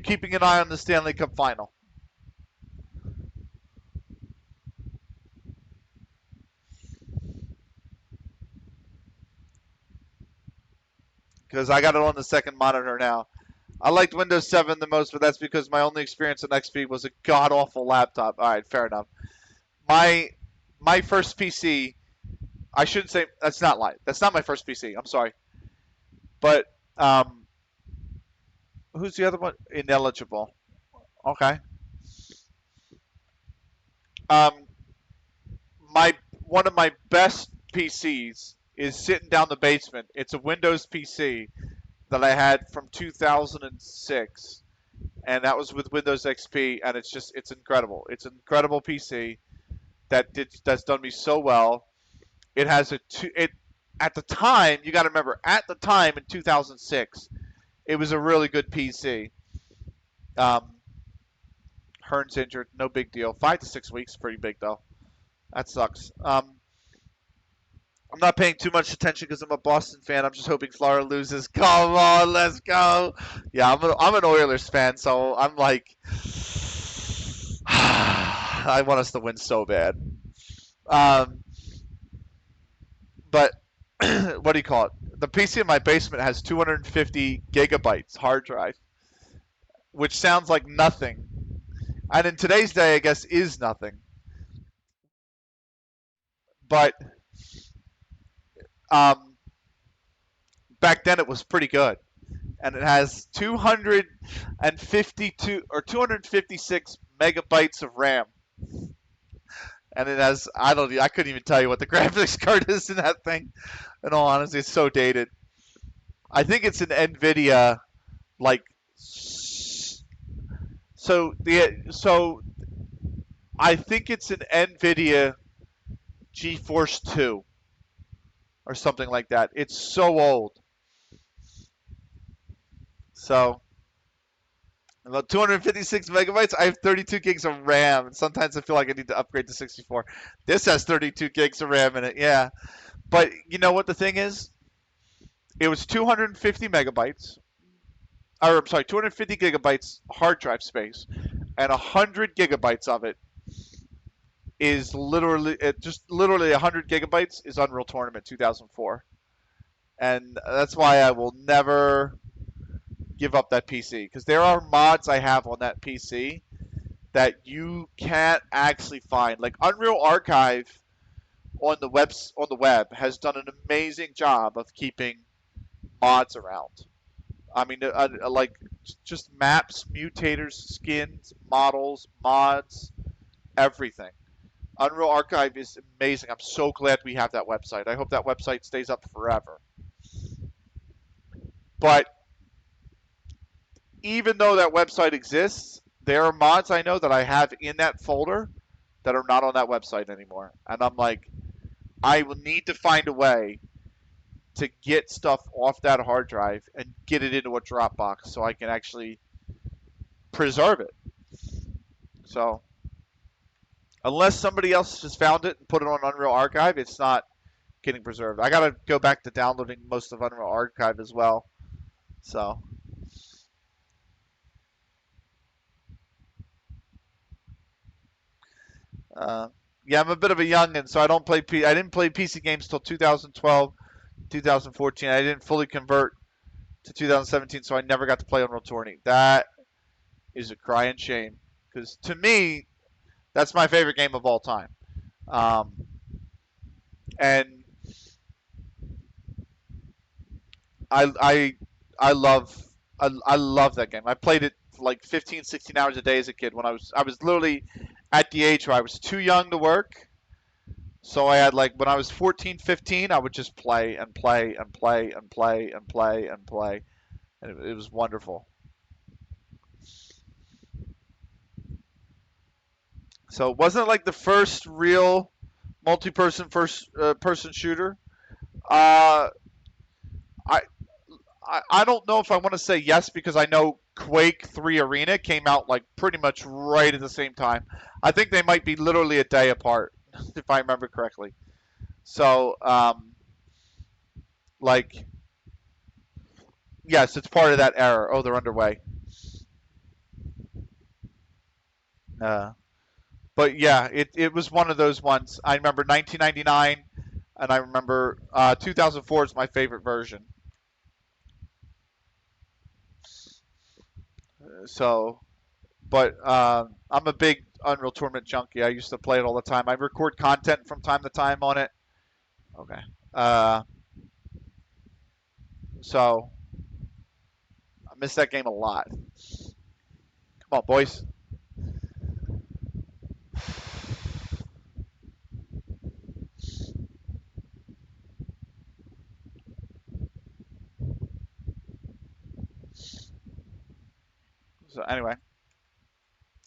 Speaker 1: keeping an eye on the Stanley Cup final? Because I got it on the second monitor now. I liked Windows 7 the most, but that's because my only experience on XP was a god-awful laptop. All right, fair enough. My first PC, I shouldn't say, that's not my first PC. I'm sorry. But who's the other one? Ineligible. Okay. One of my best PCs is sitting down the basement. It's a Windows PC that I had from 2006, and that was with Windows XP, and it's incredible. It's an incredible PC that's done me so well. It has at the time, you got to remember, at the time in 2006, it was a really good PC. Hearn's injured, no big deal. 5 to 6 weeks, pretty big though. That sucks. I'm not paying too much attention because I'm a Boston fan. I'm just hoping Florida loses. Come on, let's go. Yeah, I'm an Oilers fan, so I'm like, I want us to win so bad. But what do you call it? the PC in my basement has 250 gigabytes hard drive, which sounds like nothing, and in today's day, I guess is nothing. But um, back then, it was pretty good, and it has 252 or 256 megabytes of RAM, and it has I couldn't even tell you what the graphics card is in that thing. In all honesty, it's so dated. I think it's an Nvidia like so I think it's an Nvidia GeForce 2 or something like that. It's so old. So about 256 megabytes. I have 32 gigs of RAM, and sometimes I feel like I need to upgrade to 64. This has 32 gigs of RAM in it, yeah. But you know what the thing is? It was 250 megabytes, or I'm sorry, 250 gigabytes hard drive space, and 100 gigabytes of it is just literally 100 gigabytes is Unreal Tournament 2004, and that's why I will never give up that PC because there are mods I have on that PC that you can't actually find. Like Unreal Archive on the web has done an amazing job of keeping mods around. I mean, like just maps, mutators, skins, models, mods, everything. Unreal Archive is amazing. I'm so glad we have that website. I hope that website stays up forever. But even though that website exists, there are mods I know that I have in that folder that are not on that website anymore. And I'm like, I will need to find a way to get stuff off that hard drive and get it into a Dropbox so I can actually preserve it. So unless somebody else has found it and put it on Unreal Archive, it's not getting preserved. I gotta go back to downloading most of Unreal Archive as well. So uh, yeah, I'm a bit of a youngin', so I didn't play PC games till 2012, 2014. I didn't fully convert to 2017, so I never got to play Unreal Tourney. That is a crying shame because to me, that's my favorite game of all time. Um, and I I I love I love that game. I played it for like 15, 16 hours a day as a kid when I was literally at the age where I was too young to work. So I had like when I was 14, 15, I would just play and play and play and play and play and play. And it was wonderful. So wasn't it like the first real multi-person first person shooter? Uh, I I don't know if I want to say yes because I know Quake 3 Arena came out like pretty much right at the same time. I think they might be literally a day apart, if I remember correctly. So, like, yes, it's part of that era. Oh, they're underway. Uh, but yeah, it was one of those ones. I remember 1999, and I remember 2004 is my favorite version. So, but I'm a big Unreal Tournament junkie. I used to play it all the time. I record content from time to time on it. Okay. Uh, so I miss that game a lot. Come on, boys. So anyway,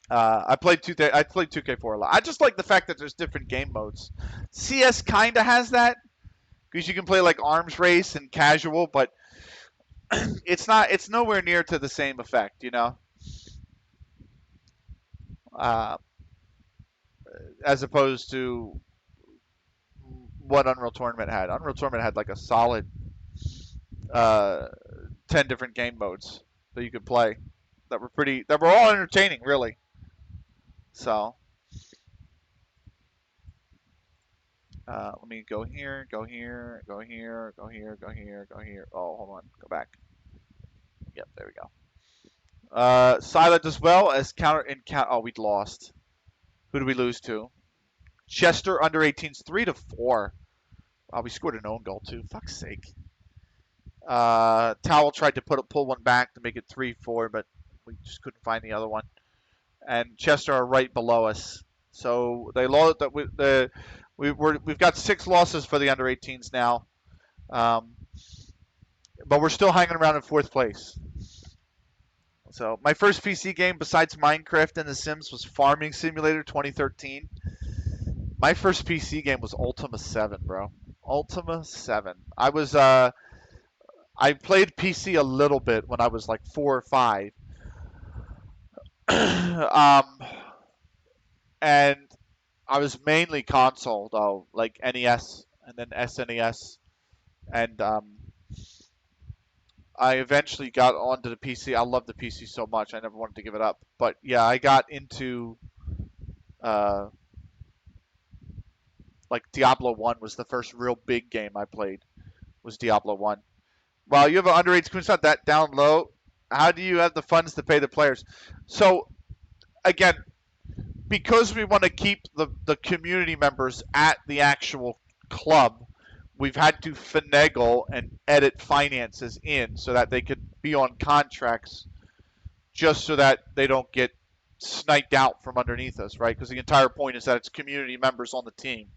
Speaker 1: I played 2K4 a lot. I just like the fact that there's different game modes. CS kind of has that because you can play like arms race and casual, but it's not. It's nowhere near to the same effect, you know. Uh, as opposed to what Unreal Tournament had. Unreal Tournament had like a solid uh, 10 different game modes that you could play that were all entertaining, really. So Let me go here, go here, go here, go here, go here, go here. Oh, hold on. Go back. Yep, there we go. Silent as well as counter in count. Oh, we'd lost. Who did we lose to? Chester under 18s, 3-4. Oh, we scored an own goal too. Fuck's sake. Towel tried to pull one back to make it 3-4, but we just couldn't find the other one. And Chester are right below us. So they lost that we've got 6 losses for the under 18s now. But we're still hanging around in 4th place. So my first PC game besides Minecraft and The Sims was Farming Simulator 2013. My first PC game was Ultima 7, bro. Ultima 7. I played PC a little bit when I was like 4 or 5. And I was mainly console though, like NES and then SNES, and I eventually got onto the PC. I love the PC so much, I never wanted to give it up. But yeah, I got into uh, like Diablo 1 was the first real big game I played. Was Diablo 1. Well, you have an underage screen, it's not that down low. How do you have the funds to pay the players? So again, because we want to keep the community members at the actual club, we've had to finagle and edit finances in so that they could be on contracts just so that they don't get sniped out from underneath us, right? Because the entire point is that it's community members on the team.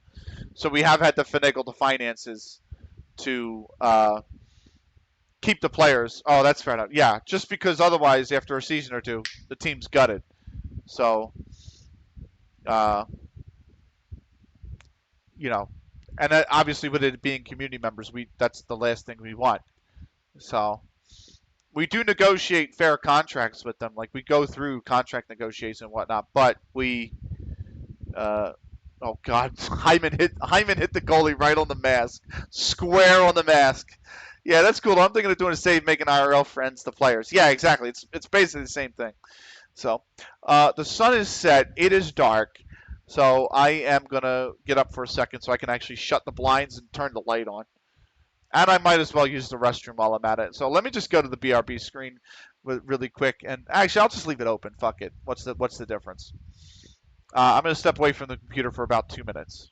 Speaker 1: So we have had to finagle the finances to keep the players. Oh, that's fair enough. Yeah, just because otherwise, after a season or two, the team's gutted. So, uh, you know, and obviously with it being community members, that's the last thing we want. So we do negotiate fair contracts with them. Like we go through contract negotiation and whatnot, but uh, oh God, Hyman hit the goalie right on the mask, square on the mask. Yeah, that's cool. I'm thinking of doing a save, making IRL friends to players. Yeah, exactly. It's basically the same thing. So the sun is set. It is dark. So I am gonna get up for a second so I can actually shut the blinds and turn the light on. And I might as well use the restroom while I'm at it. So let me just go to the BRB screen really quick. And actually, I'll just leave it open. Fuck it. What's the difference? I'm gonna step away from the computer for about 2 minutes.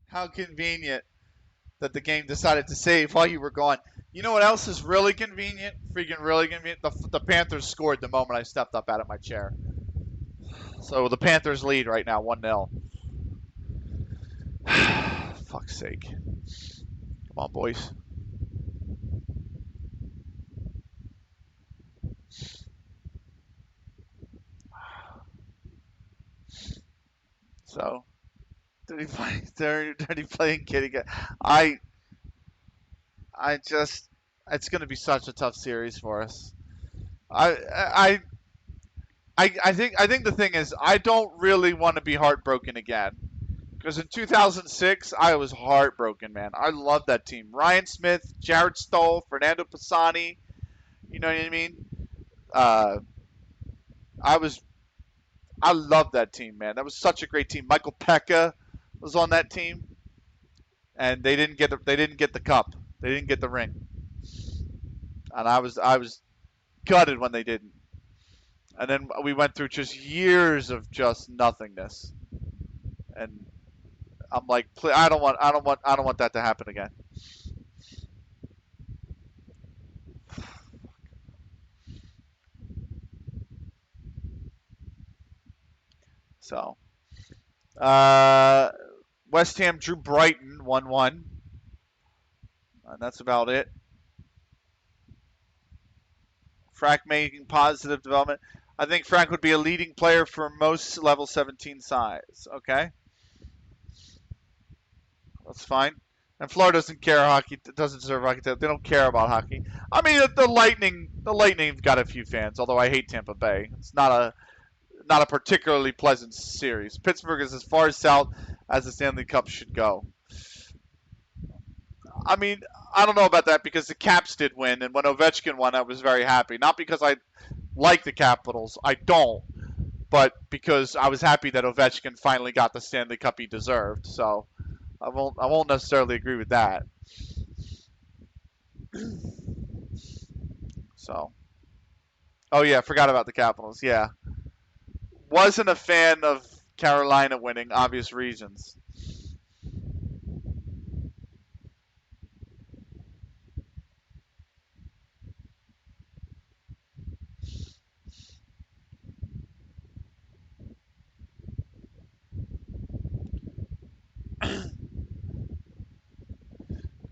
Speaker 1: How convenient that the game decided to save while you were gone. You know what else is really convenient? Freaking really convenient. The Panthers scored the moment I stepped up out of my chair. So the Panthers lead right now, 1-0. Fuck's sake. Come on, boys. So dirty playing kitty cat. I I just it's going to be such a tough series for us. I I think the thing is I don't really want to be heartbroken again. Because in 2006, I was heartbroken, man. I love that team. Ryan Smith, Jared Stoll, Fernando Pisani. You know what I mean? Uh, I was, I love that team, man. That was such a great team. Michael Pekka was on that team, and they didn't get the cup. They didn't get the ring, and I was gutted when they didn't. And then we went through just years of just nothingness, and I'm like, I don't want that to happen again. So, uh, West Ham drew Brighton 1-1. And that's about it. Frank making positive development. I think Frank would be a leading player for most level 17 sides. Okay, that's fine. And Florida doesn't care hockey doesn't deserve hockey. They don't care about hockey. I mean, the Lightning have got a few fans. Although I hate Tampa Bay. It's not a particularly pleasant series. Pittsburgh is as far south as the Stanley Cup should go. I mean, I don't know about that because the Caps did win, and when Ovechkin won, I was very happy. Not because I like the Capitals, I don't, but because I was happy that Ovechkin finally got the Stanley Cup he deserved. So I won't necessarily agree with that. So oh yeah, forgot about the Capitals. Yeah, wasn't a fan of Carolina winning, obvious reasons.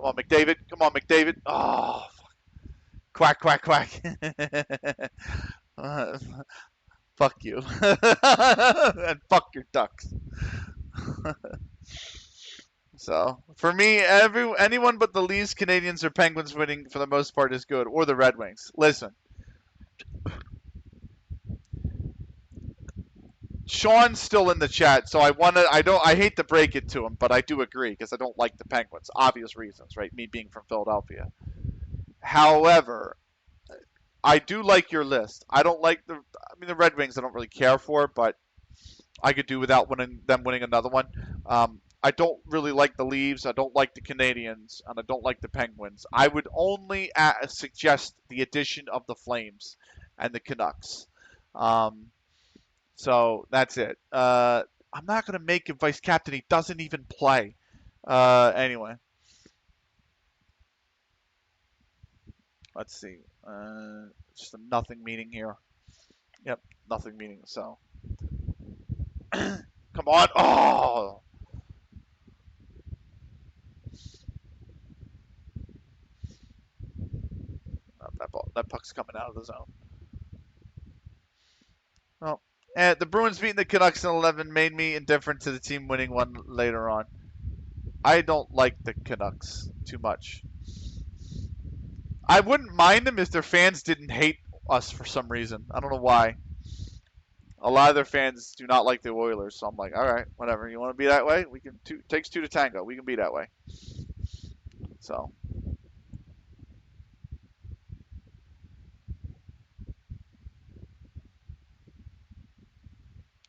Speaker 1: Come on, McDavid. Come on, McDavid. Oh, quack, quack, quack. Uh, fuck you. And fuck your Ducks. So for me, anyone but the Leafs, Canadians, or Penguins winning for the most part is good, or the Red Wings. Listen, Sean's still in the chat, so I hate to break it to him, but I do agree because I don't like the Penguins, obvious reasons, right? Me being from Philadelphia. However, I do like your list. I don't like the Red Wings. I don't really care for, but I could do without them winning another one. I don't really like the Leaves. I don't like the Canadians, and I don't like the Penguins. I would only suggest the addition of the Flames and the Canucks. Um, so that's it. I'm not gonna make him vice captain. He doesn't even play. Anyway, let's see. Just a nothing meeting here. Yep, nothing meeting. So come on. Oh, that puck's coming out of the zone. Well, the Bruins beating the Canucks in 11 made me indifferent to the team winning one later on. I don't like the Canucks too much. I wouldn't mind them if their fans didn't hate us for some reason. I don't know why. A lot of their fans do not like the Oilers, so I'm like, all right, whatever. You want to be that way? We can. Takes two to tango. We can be that way. So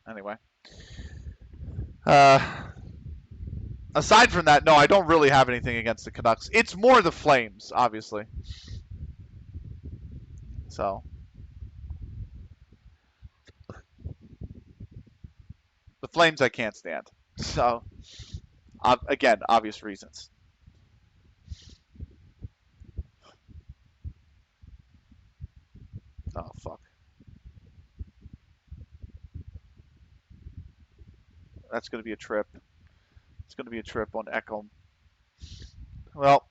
Speaker 1: anyway, uh, aside from that, no, I don't really have anything against the Canucks. It's more the Flames, obviously. So the Flames I can't stand. So again, obvious reasons. Oh fuck, that's gonna be a trip. It's gonna be a trip on Echo. Well,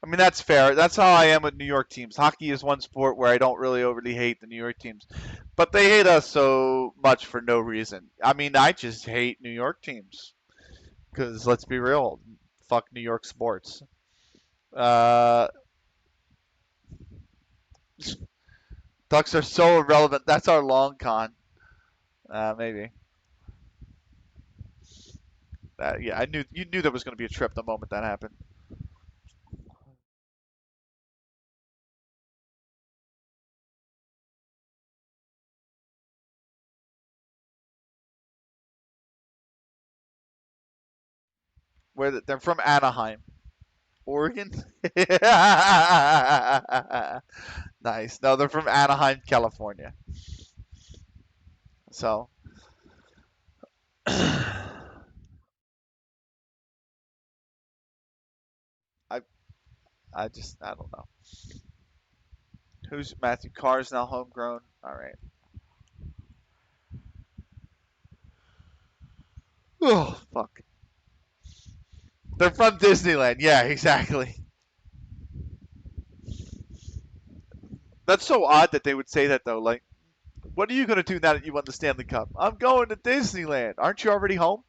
Speaker 1: I mean, that's fair. That's how I am with New York teams. Hockey is one sport where I don't really overly hate the New York teams, but they hate us so much for no reason. I mean, I just hate New York teams because let's be real, fuck New York sports. Uh, Ducks are so irrelevant. That's our long con. Maybe. Yeah, I knew you knew there was going to be a trip the moment that happened. They're from Anaheim, Oregon. Nice. No, they're from Anaheim, California. So, I I don't know. Who's Matthew Carr's now homegrown? All right. Oh fuck. They're from Disneyland. Yeah, exactly. That's so odd that they would say that though. Like, what are you gonna do now that you won the Stanley Cup? I'm going to Disneyland. Aren't you already home?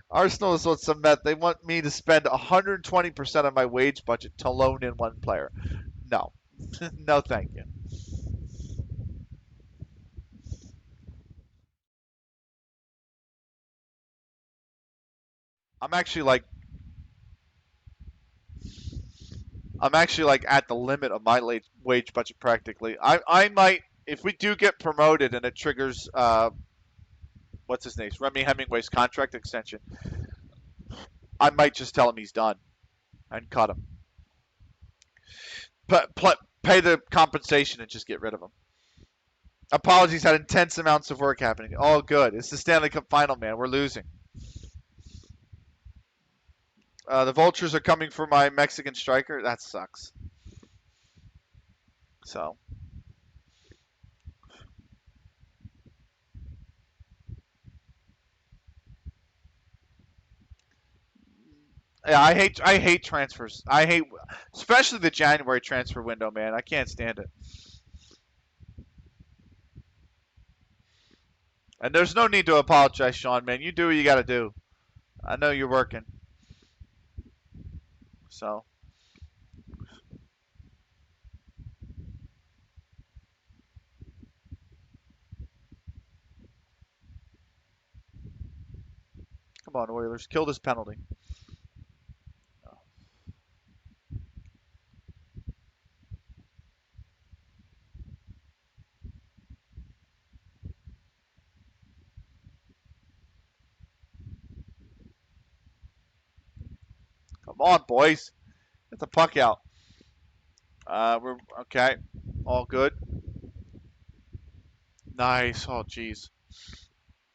Speaker 1: Arsenal is what's met. They want me to spend 120% of my wage budget to loan in one player. No, no, thank you. I'm actually like I'm actually like at the limit of my wage budget practically. I might if we do get promoted and it triggers what's his name Remy Hemingway's contract extension. I might just tell him he's done and cut him. Pay the compensation and just get rid of him. Apologies, had intense amounts of work happening. All good. It's the Stanley Cup final, man. We're losing. The vultures are coming for my Mexican striker. That sucks. So yeah, I hate transfers. I hate especially the January transfer window, man. I can't stand it. And there's no need to apologize, Sean, man. You do what you got to do. I know you're working. So come on, Oilers, kill this penalty. Come on, boys. Get the puck out. We're okay. All good. Nice. Oh, jeez.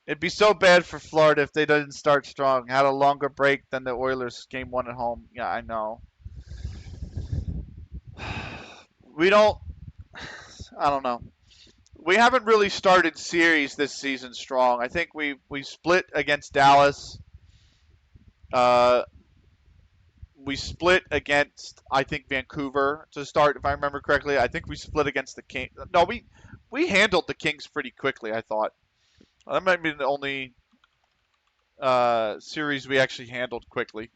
Speaker 1: It'd be so bad for Florida if they didn't start strong. Had a longer break than the Oilers game one at home. Yeah, I know. We don't. I don't know. We haven't really started series this season strong. I think we split against Dallas. Uh, we split against I think Vancouver to start, if I remember correctly. I think we split against the Kings. No, we handled the Kings pretty quickly. I thought that might be the only series we actually handled quickly.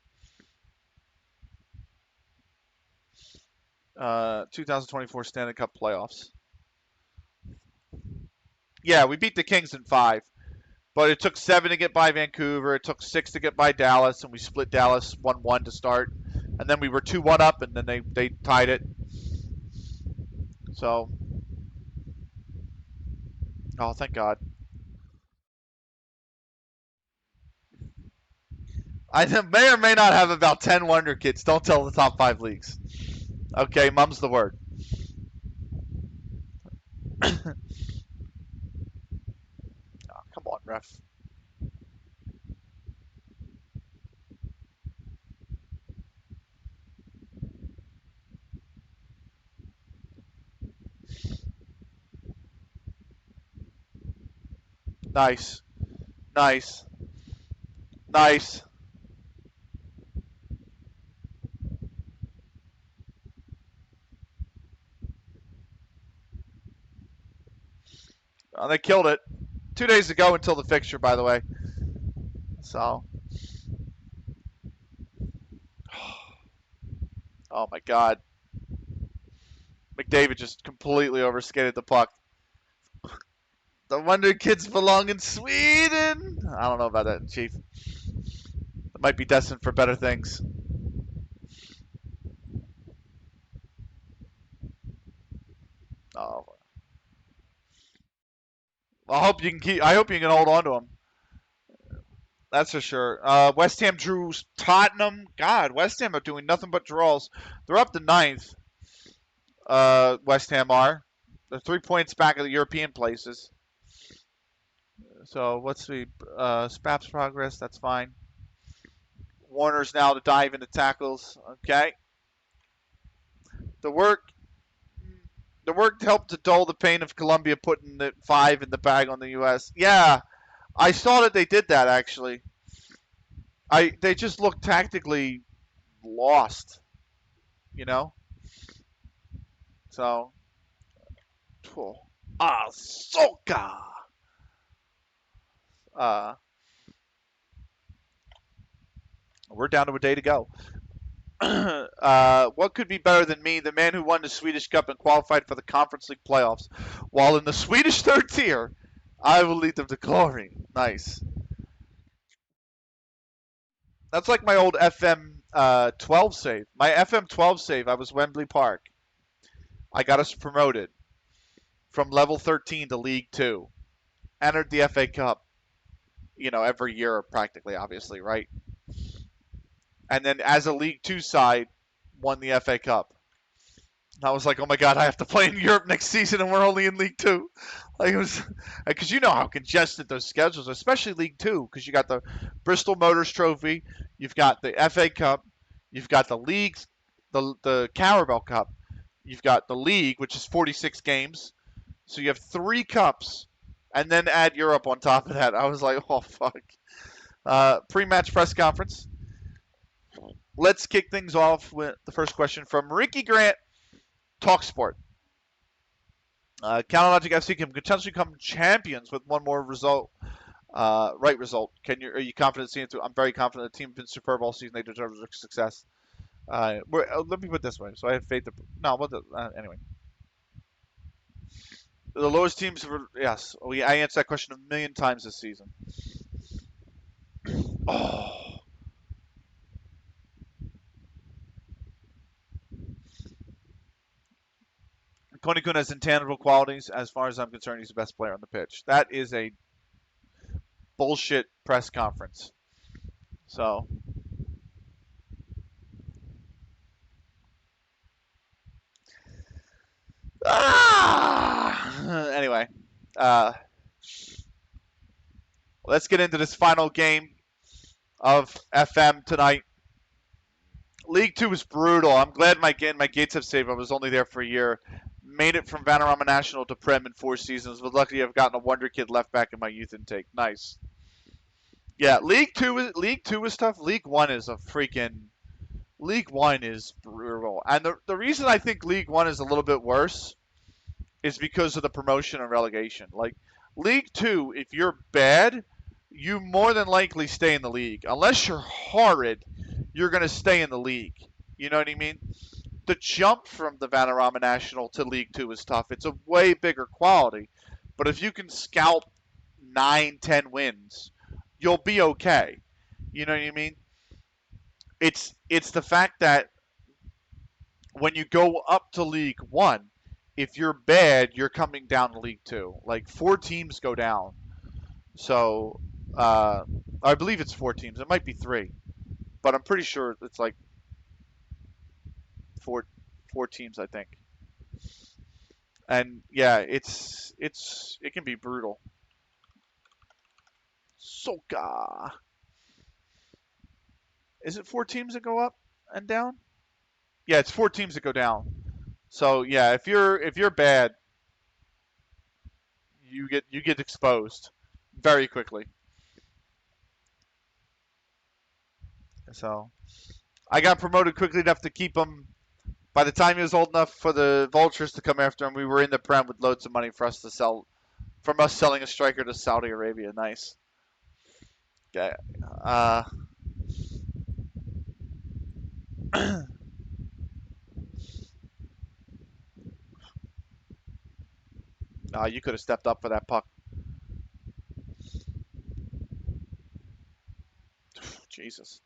Speaker 1: 2024 Stanley Cup playoffs. Yeah, we beat the Kings in five, but it took seven to get by Vancouver. It took six to get by Dallas, and we split Dallas 1-1 to start, and then we were 2-1 up, and then they tied it. So, oh, thank God. I may or may not have about 10 Wonder Kids. Don't tell the top five leagues. Okay, mum's the word. Oh, come on, ref. Nice, nice, nice. They killed it 2 days ago until the fixture, by the way. So, oh my God, McDavid just completely overskated the puck. The Wonder Kids belong in Sweden. I don't know about that, Chief. It might be destined for better things. Oh, I hope you can keep. I hope you can hold on to him. That's for sure. West Ham drew Tottenham. God, West Ham are doing nothing but draws. They're up to ninth. West Ham are. They're 3 points back of the European places. So what's the Spaps progress? That's fine. Warner's now to dive into tackles. Okay. The work helped to dull the pain of Colombia putting the 5 in the bag on the U.S. Yeah, I saw that they did that actually. They just looked tactically lost, you know. So, Ahsoka. Uh, we're down to a day to go. What could be better than me, the man who won the Swedish Cup and qualified for the Conference League playoffs, while in the Swedish third tier, I will lead them to glory. Nice. That's like my old FM 12 save. My FM 12 save, I was Wembley Park. I got us promoted from level 13 to League 2. Entered the FA Cup, every year practically, obviously, right? And then as a League 2 side, won the FA Cup. And I was like, oh my God, I have to play in Europe next season and we're only in League 2. Like it was, because you know how congested those schedules are, especially League 2, because you got the Bristol Motors Trophy, you've got the FA Cup, you've got the leagues, the Carabao Cup, you've got the league, which is 46 games. So you have 3 cups, and then add Europe on top of that. I was like, oh fuck. Pre-match press conference. Let's kick things off with the first question from Ricky Grant, TalkSport. Logic FC can potentially become champions with one more result, right result. Are you confident seeing it through? I'm very confident. The team has been superb all season. They deserve success. Let me put it this way. So I have faith. Anyway. The lowest teams, yes. I answered that question a million times this season. Oh. Tony Kun has intangible qualities. As far as I'm concerned, he's the best player on the pitch. That is a bullshit press conference. So. Anyway. Let's get into this final game of FM tonight. League 2 was brutal. I'm glad my gates have saved. I was only there for a year. Made it from Vanarama National to Prem in 4 seasons. Was lucky to have gotten a wonder kid left back in my youth intake. Nice. Yeah, League 2 is tough. League 1 is League 1 is brutal. And the reason I think League 1 is a little bit worse is because of the promotion and relegation. Like League 2, if you're bad, you more than likely stay in the league. Unless you're horrid, you're going to stay in the league. You know what I mean? The jump from the Vanarama National to League 2 is tough. It's a way bigger quality. But if you can scalp 9, 10 wins, you'll be okay. You know what I mean? It's the fact that when you go up to League 1, if you're bad, you're coming down to League 2. Like 4 teams go down. So I believe it's 4 teams. It might be 3. But I'm pretty sure it's like four teams, I think. And yeah, it can be brutal. Soka. Is it 4 teams that go up and down? Yeah, it's 4 teams that go down. So yeah, if you're bad, you get exposed very quickly. So I got promoted quickly enough to keep him. By the time he was old enough for the Vultures to come after him, we were in the Prem with loads of money for us to sell from us selling a striker to Saudi Arabia. Nice. Okay. Uh, you could have stepped up for that puck. Jesus.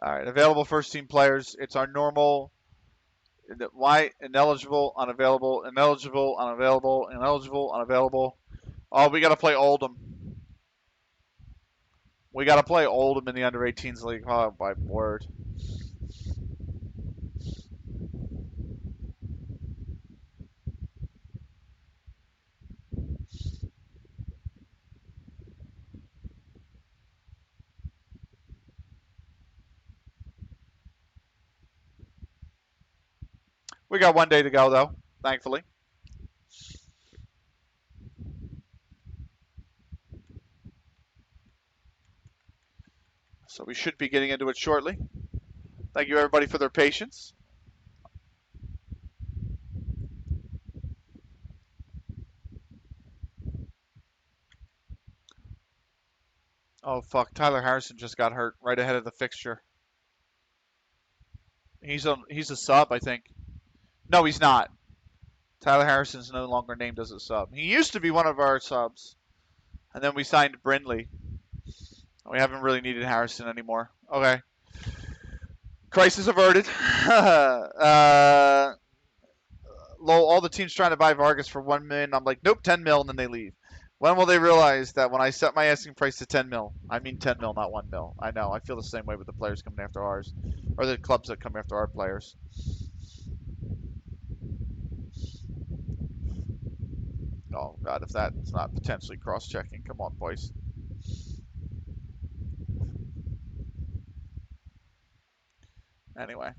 Speaker 1: All right. Available first team players. It's our normal. Why ineligible, unavailable, ineligible, unavailable, ineligible, unavailable. Oh, we got to play Oldham. We got to play Oldham in the under 18s league. Oh, my word. We got 1 day to go, though, thankfully. So we should be getting into it shortly. Thank you, everybody, for their patience. Oh, fuck. Tyler Harrison just got hurt right ahead of the fixture. He's a sub, I think. No, he's not. Tyler Harrison's no longer named as a sub. He used to be one of our subs. And then we signed Brindley. We haven't really needed Harrison anymore. Okay. Crisis averted. All the teams trying to buy Vargas for 1 million. I'm like, nope, 10 mil, and then they leave. When will they realize that when I set my asking price to 10 mil, I mean 10 mil, not 1 mil? I know. I feel the same way with the players coming after ours, or the clubs that come after our players. Oh God, if that's not potentially cross-checking, come on, boys. Anyway,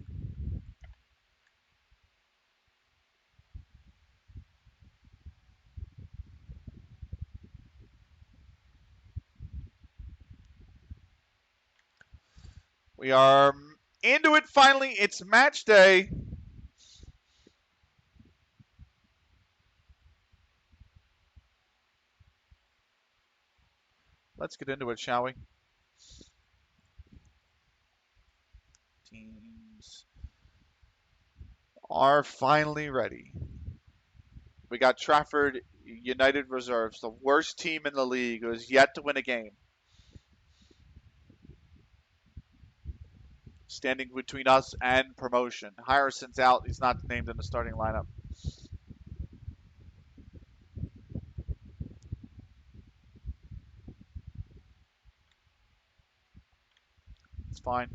Speaker 1: we are into it finally. It's match day. Let's get into it, shall we? Teams are finally ready. We got Trafford United Reserves, the worst team in the league who has yet to win a game. Standing between us and promotion. Harrison's out. He's not named in the starting lineup. It's fine.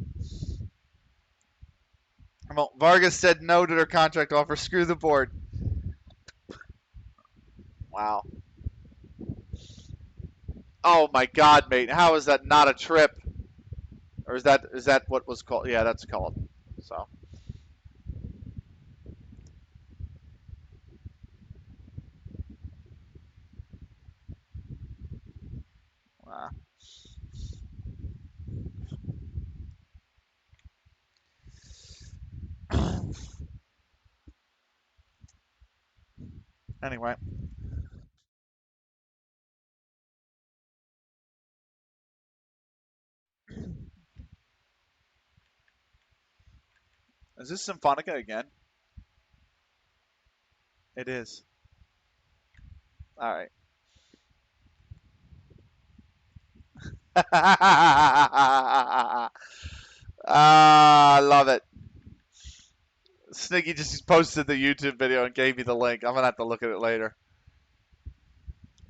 Speaker 1: Well, Vargas said no to their contract offer. Screw the board. Wow. Oh my God, mate! How is that not a trip? Or is that what was called? Yeah, that's called. So. Uh, anyway. Is this Symphonica again? It is. All right. I love it. Sniggy just posted the YouTube video and gave me the link. I'm gonna have to look at it later.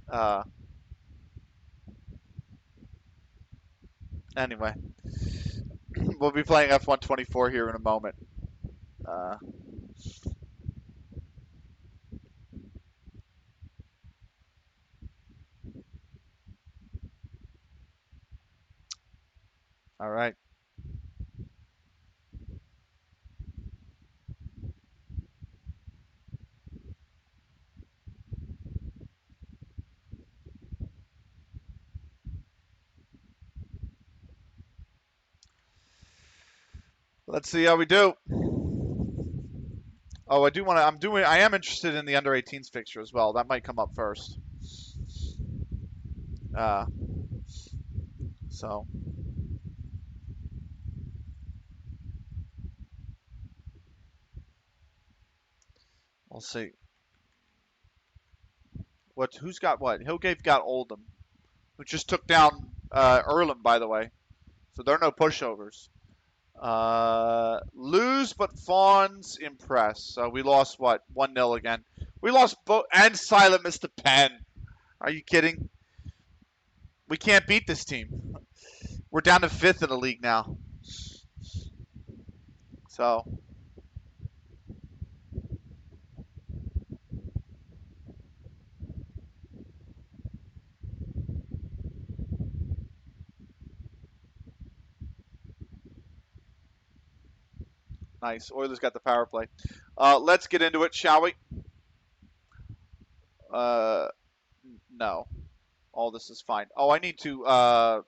Speaker 1: Uh, anyway, we'll be playing F124 here in a moment. Uh, all right. Let's see how we do. Oh, I do want to. I am interested in the under 18s fixture as well. That might come up first. So we'll see. Who's got what? Hillgate got Oldham, who just took down Earlham, by the way. So there are no pushovers. Lose, but Fawns impress. So we lost what? 1-0 again. We lost both and LythamSt.Anne. Are you kidding? We can't beat this team. We're down to 5th in the league now. So nice. Oilers got the power play. Let's get into it, shall we? No. All this is fine. Oh, I need to.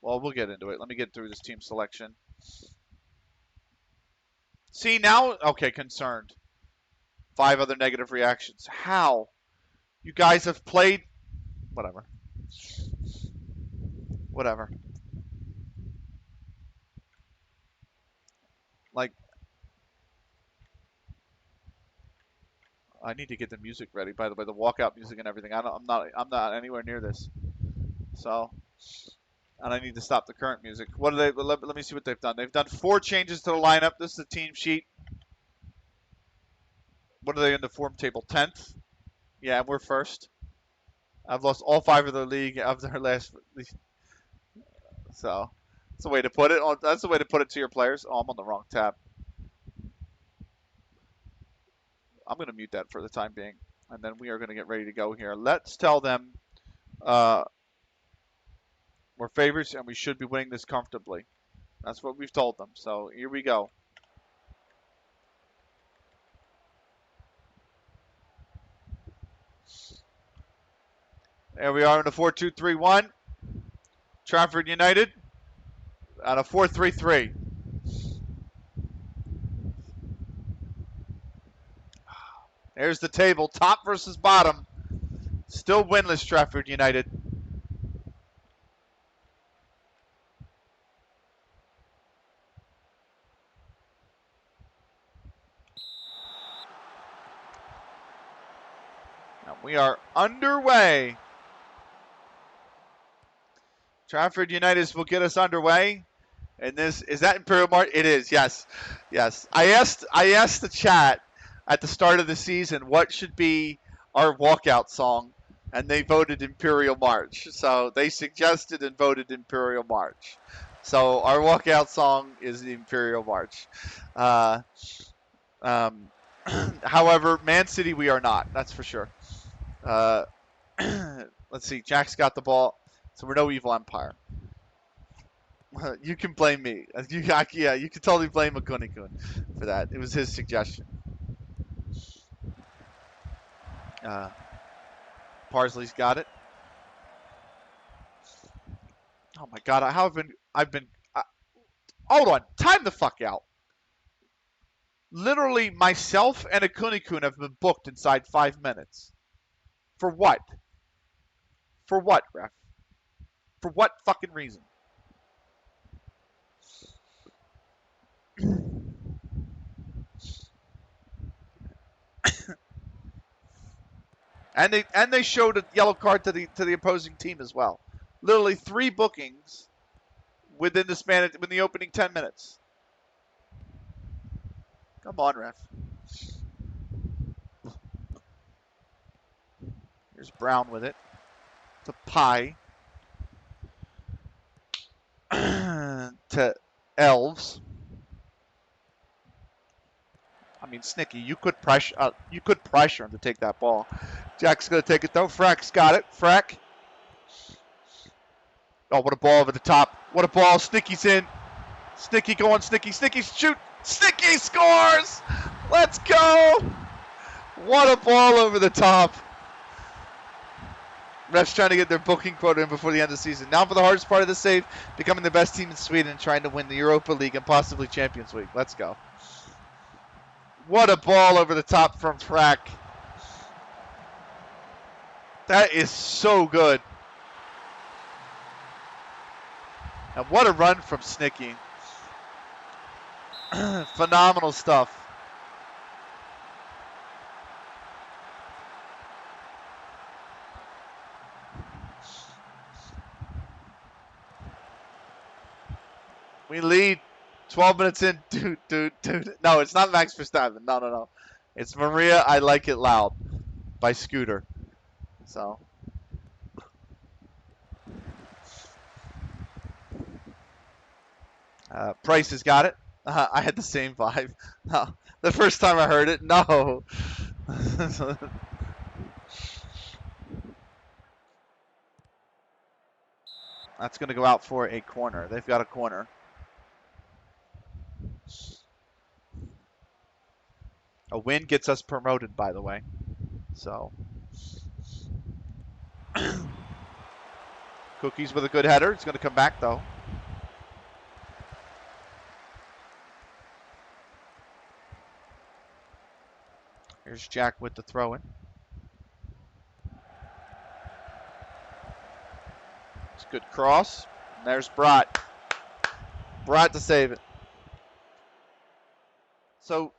Speaker 1: Well, we'll get into it. Let me get through this team selection. See now? Okay, concerned. 5 other negative reactions. How? You guys have played. Whatever. Whatever. Like, I need to get the music ready. By the way, the walkout music and everything. I'm not anywhere near this. So, and I need to stop the current music. What are they? Let me see what they've done. They've done 4 changes to the lineup. This is the team sheet. What are they in the form table? 10th. Yeah, and we're first. I've lost all 5 of their league of their last. So, that's a way to put it. That's a way to put it to your players. Oh, I'm on the wrong tab. I'm going to mute that for the time being, and then we are going to get ready to go here. Let's tell them we're favorites and we should be winning this comfortably. That's what we've told them. So here we go. There we are in a 4-2-3-1. Trafford United on a 4-3-3. There's the table, top versus bottom. Still winless, Trafford United. Now we are underway. Trafford United will get us underway. And this is that Imperial March? It is, yes. Yes. I asked the chat at the start of the season what should be our walkout song, and they voted Imperial March. So they suggested and voted Imperial March. So our walkout song is the Imperial March. However, Man City we are not. That's for sure. Let's see. Jack's got the ball, so we're no evil empire. You can blame me. Yeah, you can totally blame Akuni-kun for that. It was his suggestion. Parsley's got it. Oh my God! Hold on. Time the fuck out. Literally, myself and Akuni-kun have been booked inside 5 minutes. For what? For what, ref? For what fucking reason? And they showed a yellow card to the opposing team as well. Literally 3 bookings within the opening 10 minutes. Come on, ref. Here's Brown with it. To Pie. To Elves. I mean, Snicky, you could pressure him to take that ball. Jack's going to take it, though. Frack's got it. Frack. Oh, what a ball over the top. What a ball. Snicky's in. Snicky going. Snicky. Snicky shoot. Snicky scores. Let's go. What a ball over the top. Refs trying to get their booking quota in before the end of the season. Now for the hardest part of the save, becoming the best team in Sweden and trying to win the Europa League and possibly Champions League. Let's go. What a ball over the top from Frack. That is so good. And what a run from Snicky. Phenomenal stuff. We lead 12 minutes in. Dude. No, it's not Max Verstappen. No. It's Maria, I Like It Loud by Scooter. So. Price has got it. I had the same vibe. No, the first time I heard it, no. That's going to go out for a corner. They've got a corner. A win gets us promoted, by the way. So. Cookies with a good header. It's going to come back, though. Here's Jack with the throw-in. It's a good cross. And there's Brat. Brat to save it. So,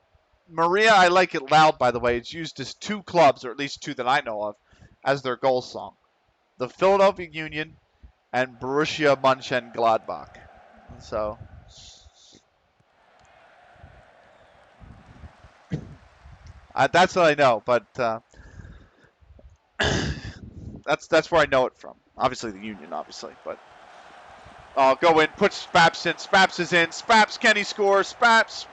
Speaker 1: Maria, I Like It Loud, by the way, it's used as 2 clubs, or at least 2 that I know of, as their goal song. The Philadelphia Union and Borussia Mönchengladbach. So, that's what I know, but that's where I know it from. Obviously the Union, obviously, but go in, puts Spaps in. Spaps is in. Spaps, can he score? Spaps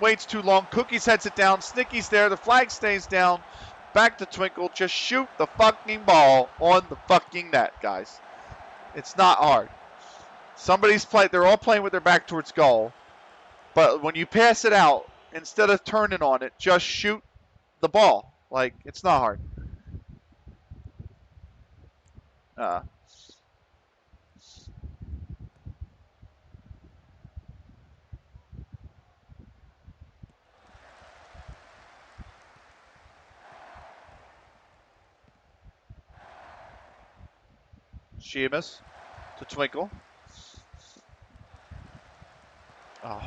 Speaker 1: waits too long. Cookies heads it down. Snicky's there. The flag stays down. Back to Twinkle. Just shoot the fucking ball on the fucking net, guys. It's not hard. They're all playing with their back towards goal. But when you pass it out, instead of turning on it, just shoot the ball. Like, it's not hard. Sheamus to Twinkle. Oh,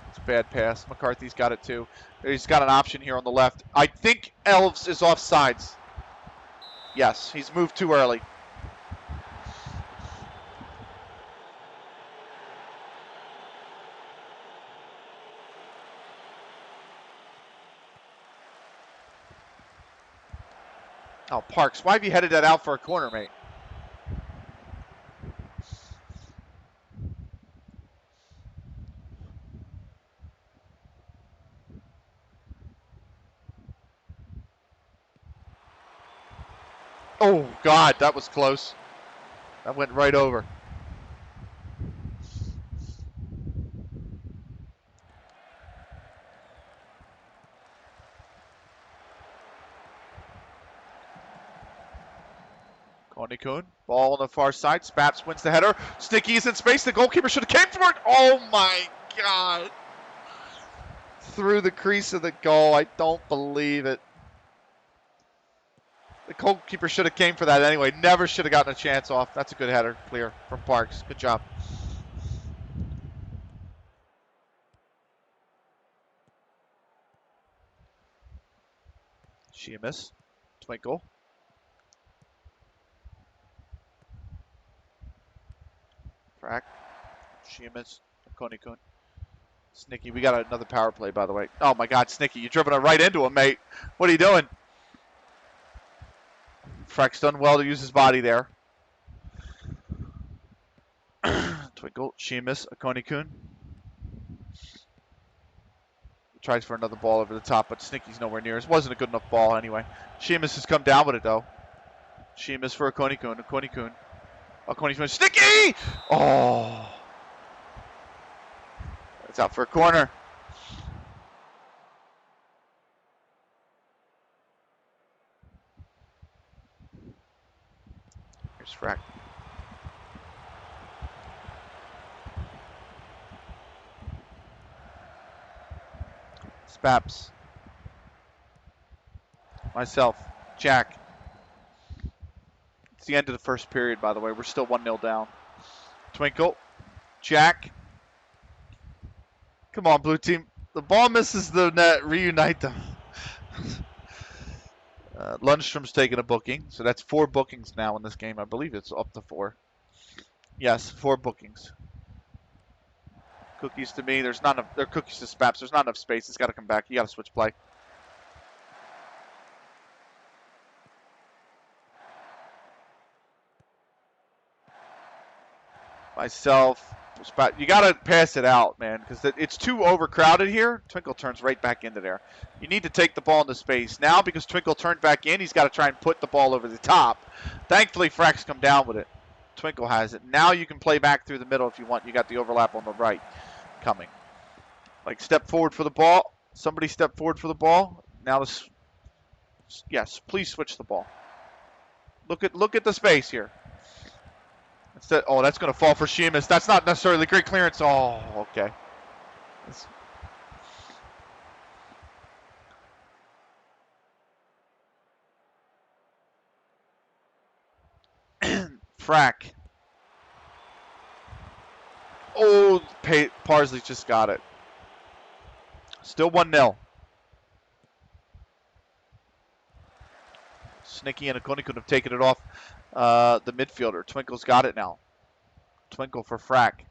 Speaker 1: it's a bad pass. McCarthy's got it too. He's got an option here on the left. I think Elves is offsides. Yes, he's moved too early. Oh, Parks, why have you headed that out for a corner, mate? Oh, God, that was close. That went right over. Konikun, ball on the far side. Spaps wins the header. Snicky's in space. The goalkeeper should have came for it. Oh, my God. Through the crease of the goal. I don't believe it. The goalkeeper should have came for that anyway. Never should have gotten a chance off. That's a good header. Clear from Parks. Good job. Sheamus. Twinkle. Frack. Sheamus. Konikun. Snicky, we got another power play, by the way. Oh, my God, Snicky, you're dribbling right into him, mate. What are you doing? Frack's done well to use his body there. Twinkle, Sheamus, Konikun. Tries for another ball over the top, but Snicky's nowhere near. It wasn't a good enough ball anyway. Sheamus has come down with it, though. Sheamus for Konikun. Konikun. Snicky! Oh. It's out for a corner. Frack. Spaps. Myself. Jack. It's the end of the first period, by the way. We're still 1-0 down. Twinkle. Jack. Come on, blue team. The ball misses the net. Reunite them. Lundstrom's taking a booking, so that's 4 bookings now in this game. I believe it's up to 4. Yes, 4 bookings. Cookies to me. There's not enough. They're cookies to Spaps. There's not enough space. It's got to come back. You got to switch play. Myself. Spot. You got to pass it out, man, because it's too overcrowded here. Twinkle turns right back into there. You need to take the ball into space. Now, because Twinkle turned back in, he's got to try and put the ball over the top. Thankfully, Frack's come down with it. Twinkle has it. Now you can play back through the middle if you want. You got the overlap on the right coming. Like, step forward for the ball. Somebody step forward for the ball. Now this. Yes, please switch the ball. Look at the space here. Instead, oh, that's going to fall for Sheamus. That's not necessarily great clearance. Oh, okay. Frack. Oh, Parsley just got it. Still 1-0. Snicky and Akoni could have taken it off the midfielder. Twinkle's got it now. Twinkle for Frack.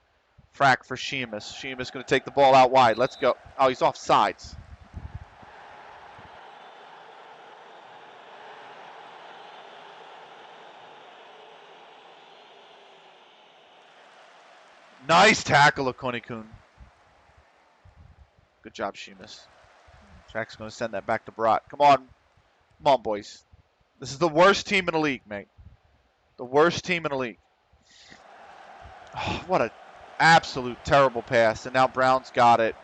Speaker 1: Frack for Sheamus. Sheamus going to take the ball out wide. Let's go. Oh, he's off sides. Nice tackle, Akoni-kun. Good job, Sheamus. Jack's going to send that back to Brat. Come on. Come on, boys. This is the worst team in the league, mate. The worst team in the league. Oh, what an absolute terrible pass. And now Brown's got it.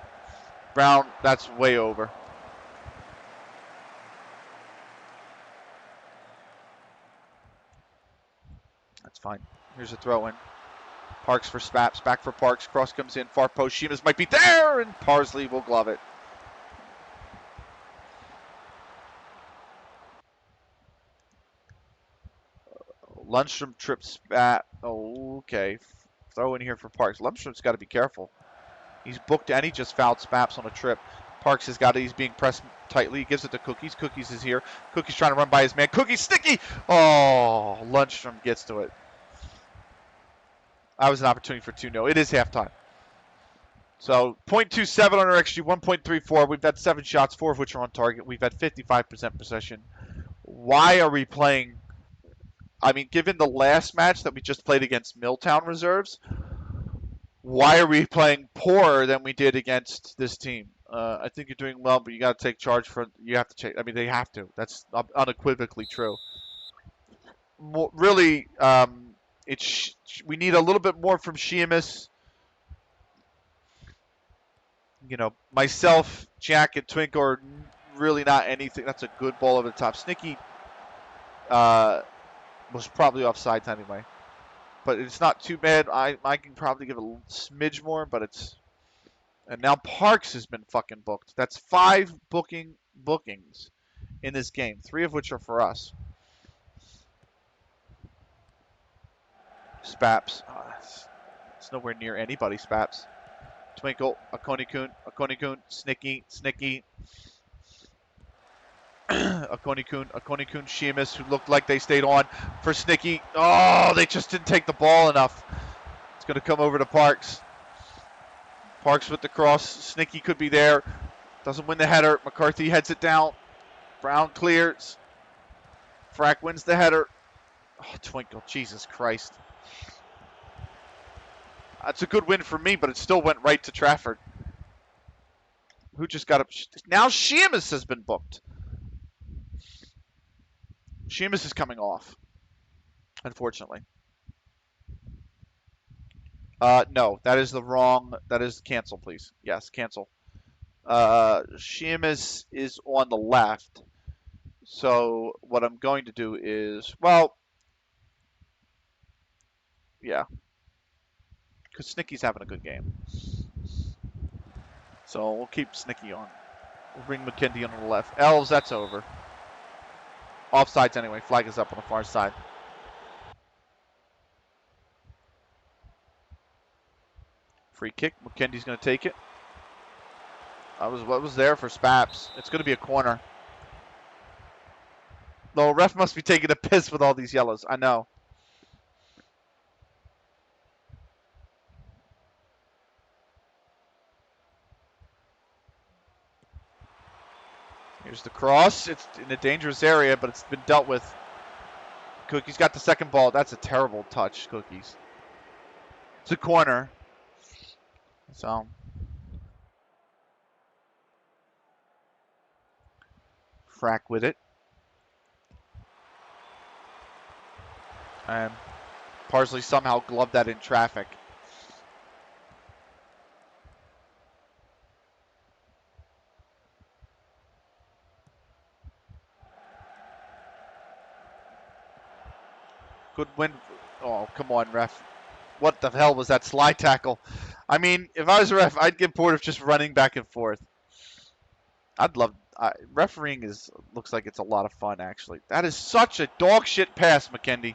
Speaker 1: Brown, that's way over. That's fine. Here's a throw in. Parks for Spaps. Back for Parks. Cross comes in. Far post. Sheamus might be there. And Parsley will glove it. Lundstrom trips back. Oh, okay. Throw in here for Parks. Lundstrom's got to be careful. He's booked and he just fouled Spaps on a trip. Parks has got it. He's being pressed tightly. He gives it to Cookies. Cookies is here. Cookies trying to run by his man. Cookies sticky. Oh, Lundstrom gets to it. That was an opportunity for 2-0. It is halftime. So 0.27 on our XG, 1.34. We've had 7 shots, 4 of which are on target. We've had 55% possession. Why are we playing? I mean, given the last match that we just played against Milltown reserves, why are we playing poorer than we did against this team? I think you're doing well, but you got to take charge for. You have to take. I mean, they have to. That's unequivocally true. Really, we need a little bit more from Sheamus. You know, myself, Jack, and Twinkle are really not anything. That's a good ball over the top. Snicky was probably offsides anyway. But it's not too bad. I can probably give a smidge more, but it's... And now Parks has been fucking booked. That's 5 bookings in this game, 3 of which are for us. Spaps. Oh, it's nowhere near anybody, Spaps. Twinkle, Akoni-kun, Snicky, Akoni-kun, Sheamus, who looked like they stayed on for Snicky. Oh, they just didn't take the ball enough. It's going to come over to Parks. Parks with the cross. Snicky could be there. Doesn't win the header. McCarthy heads it down. Brown clears. Frack wins the header. Oh, Twinkle, Jesus Christ. That's a good win for me, but it still went right to Trafford. Who just got up? Now Sheamus has been booked. Sheamus is coming off, unfortunately. No, that is the wrong. That is cancel, please. Yes, cancel. Sheamus is on the left. So what I'm going to do is, well, Yeah. Because Snicky's having a good game. So we'll keep Snicky on. We'll bring McKendy on the left. Elves, that's over. Offsides anyway. Flag is up on the far side. Free kick. McKendy's going to take it. What was there for Spaps? It's going to be a corner. The ref must be taking a piss with all these yellows. I know. Here's the cross. It's in a dangerous area, but it's been dealt with. Cookie's got the second ball. That's a terrible touch, Cookies. It's a corner. So. Frack with it. And Parsley somehow gloved that in traffic. Good win. Oh, come on, ref. What the hell was that slide tackle? I mean, if I was a ref, I'd get bored of just running back and forth. Refereeing looks like it's a lot of fun, actually. That is such a dog shit pass, McKendy.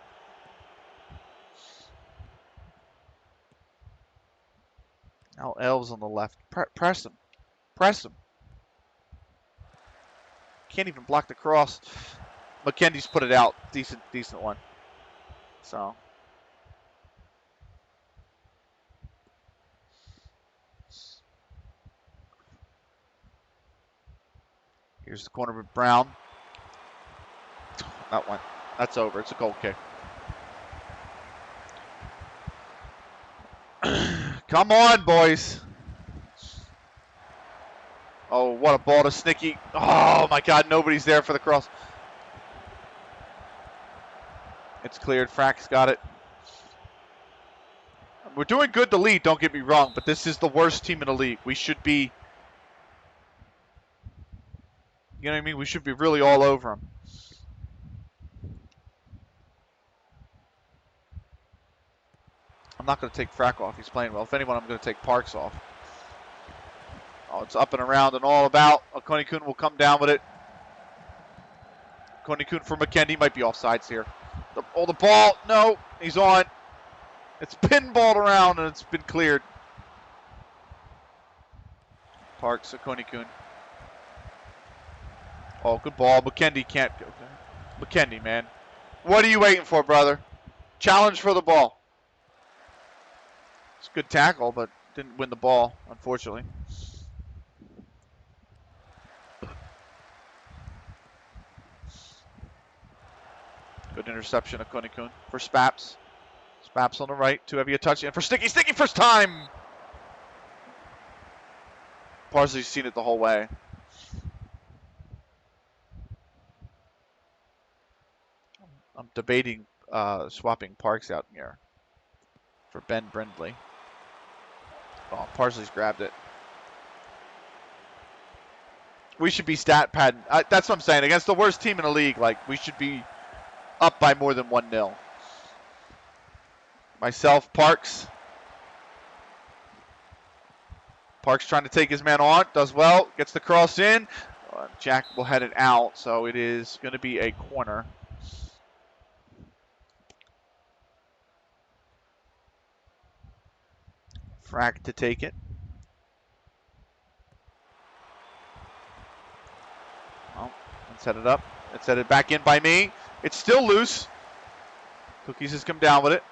Speaker 1: Now Elves on the left. Press him. Press him. Can't even block the cross. McKendy's put it out. Decent one. So. Here's the corner with Brown. That one. That's over. It's a goal kick. Come on, boys. Oh, what a ball to Snicky. Oh, my God. Nobody's there for the cross. It's cleared. Frack's got it. We're doing good to lead, don't get me wrong, but this is the worst team in the league. We should be, you know what I mean? We should be really all over them. I'm not going to take Frack off. He's playing well. If anyone, I'm going to take Parks off. Oh, it's up and around and all about. Okonikun will come down with it. Okonikun for McKendy. Might be offsides here. The ball. No, he's on. It's pinballed around and it's been cleared. Parks, Okonikun. Oh, good ball. McKendy can't go. McKendy, man. What are you waiting for, brother? Challenge for the ball. It's a good tackle, but didn't win the ball, unfortunately. Good interception of Konikun for Spaps. Spaps on the right. Too heavy a touch. And for Sticky. Sticky first time! Parsley's seen it the whole way. I'm debating swapping Parks out here for Ben Brindley. Oh, Parsley's grabbed it. We should be stat padding. That's what I'm saying. Against the worst team in the league, like, we should be up by more than 1-0. Myself, Parks. Parks trying to take his man on. Does well. Gets the cross in. Jack will head it out, so it is going to be a corner. Frack to take it. Well, let's set it up. Let's set it back in by me. It's still loose. Cookies has come down with it.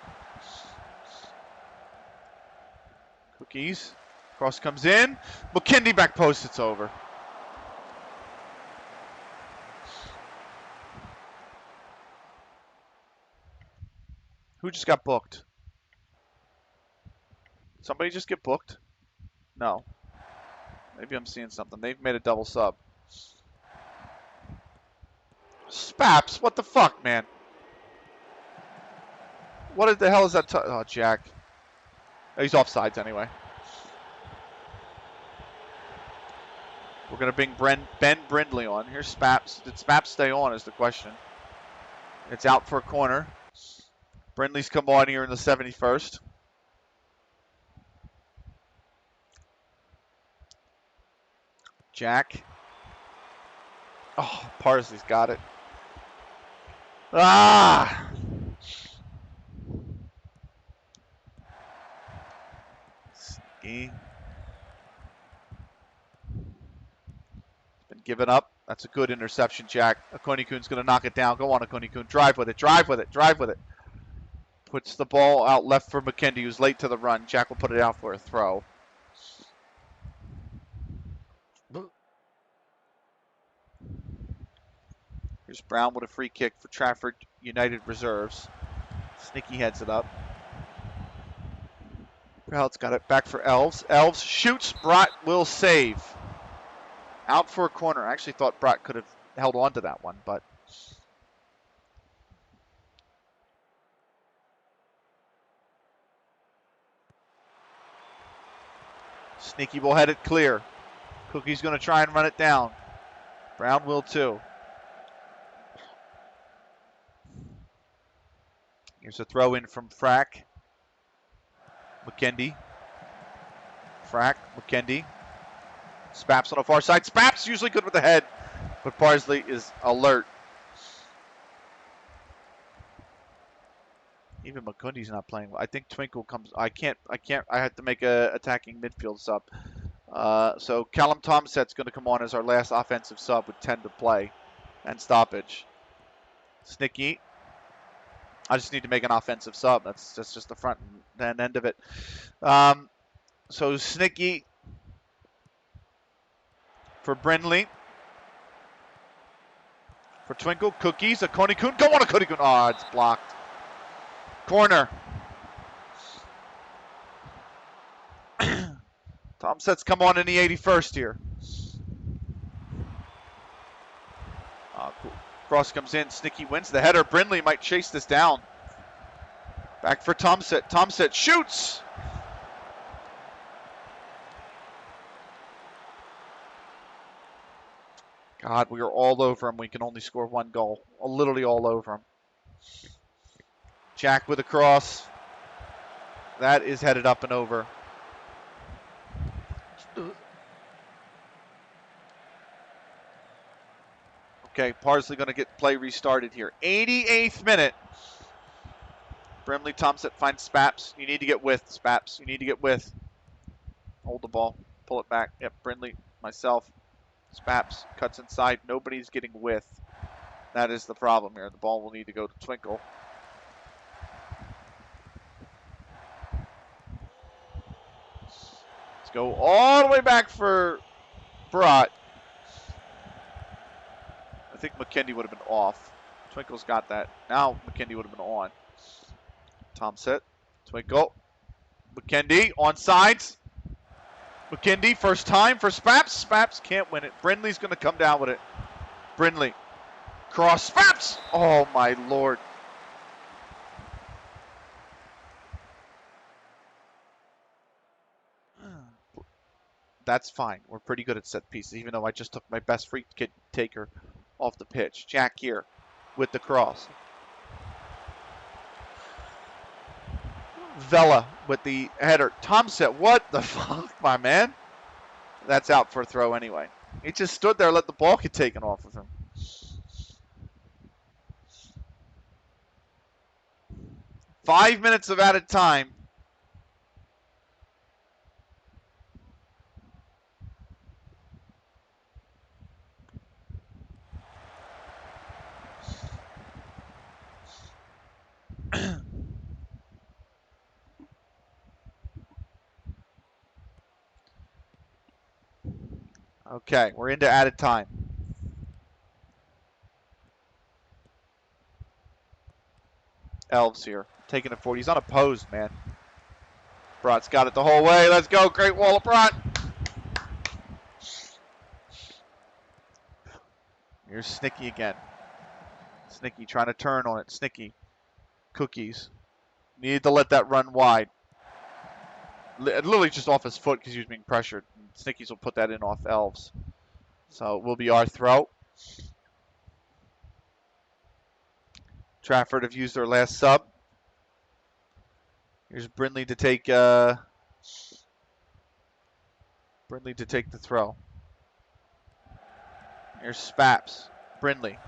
Speaker 1: Cookies. Cross comes in. McKendy back post. It's over. Who just got booked? Somebody just get booked? No. Maybe I'm seeing something. They've made a double sub. Spaps, what the fuck, man? What the hell is that? Oh, Jack. Oh, he's offsides anyway. We're going to bring Ben Brindley on. Here's Spaps. Did Spaps stay on is the question. It's out for a corner. Brindley's come on here in the 71st. Jack. Oh, Parsley's got it. Ah! Sneaky. Been given up. That's a good interception, Jack. Akoni-kun's going to knock it down. Go on, Akoni-kun. Drive with it. Drive with it. Drive with it. Puts the ball out left for McKendy, who's late to the run. Jack will put it out for a throw. Here's Brown with a free kick for Trafford United reserves. Sneaky heads it up. Proud's got it back for Elves. Elves shoots. Brott will save. Out for a corner. I actually thought Brott could have held on to that one, but Sneaky will head it clear. Cookie's going to try and run it down. Brown will too. Here's a throw in from Frack. McKendy. Frack, McKendy. Spaps on the far side. Spaps usually good with the head, but Parsley is alert. Even McKendy's not playing well. I think Twinkle comes. I have to make a attacking midfield sub. So Callum Tomset's going to come on as our last offensive sub with 10 to play and stoppage. Snicky. I just need to make an offensive sub. That's just the front and end of it. So Snicky for Brindley. For Twinkle. Cookies. Akoni-kun. Go on, Akoni-kun. Oh, it's blocked. Corner. Tomset's come on in the 81st here. Cool. Cross comes in. Snicky wins the header. Brindley might chase this down. Back for Tomset. Tomset shoots. God, we are all over him. We can only score one goal. Literally all over him. Jack with a cross. That is headed up and over. Okay, Parsley going to get play restarted here. 88th minute. Brimley Tomset finds Spaps. You need to get with, Spaps. You need to get with. Hold the ball. Pull it back. Yep, Brindley, myself. Spaps cuts inside. Nobody's getting with. That is the problem here. The ball will need to go to Twinkle. Let's go all the way back for Brott. I think McKendy would have been off. Twinkle's got that. Now McKendy would have been on. Tomset. Twinkle. McKendy on sides. McKendy, first time for Spaps. Spaps can't win it. Brindley's going to come down with it. Brindley. Cross. Spaps! Oh, my Lord. That's fine. We're pretty good at set pieces, even though I just took my best free kick taker off the pitch. Jack here with the cross. Vela with the header. Tomset, what the fuck, my man? That's out for a throw anyway. He just stood there and let the ball get taken off of him. Five minutes of added time. Okay, we're into added time. Elves here, taking it forward. He's unopposed, man. Brott's got it the whole way. Let's go. Great wall of Brott. Here's Snicky again. Snicky trying to turn on it. Snicky. Cookies. Needed to let that run wide. Literally just off his foot because he was being pressured. Snickies will put that in off Elves. So it will be our throw. Trafford have used their last sub. Here's Brindley to take the throw. Here's Spaps. Brindley.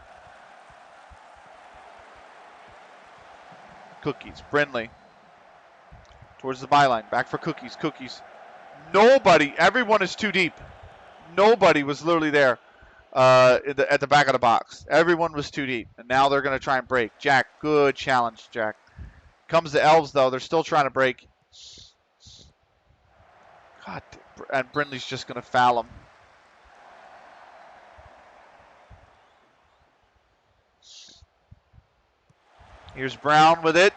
Speaker 1: Cookies. Brindley. Towards the byline. Back for Cookies. Cookies. Nobody. Everyone is too deep. Nobody was literally there at the back of the box. Everyone was too deep. And now they're going to try and break. Jack. Good challenge, Jack. Comes to Elves, though. They're still trying to break. God. And Brindley's just going to foul him. Here's Brown with it.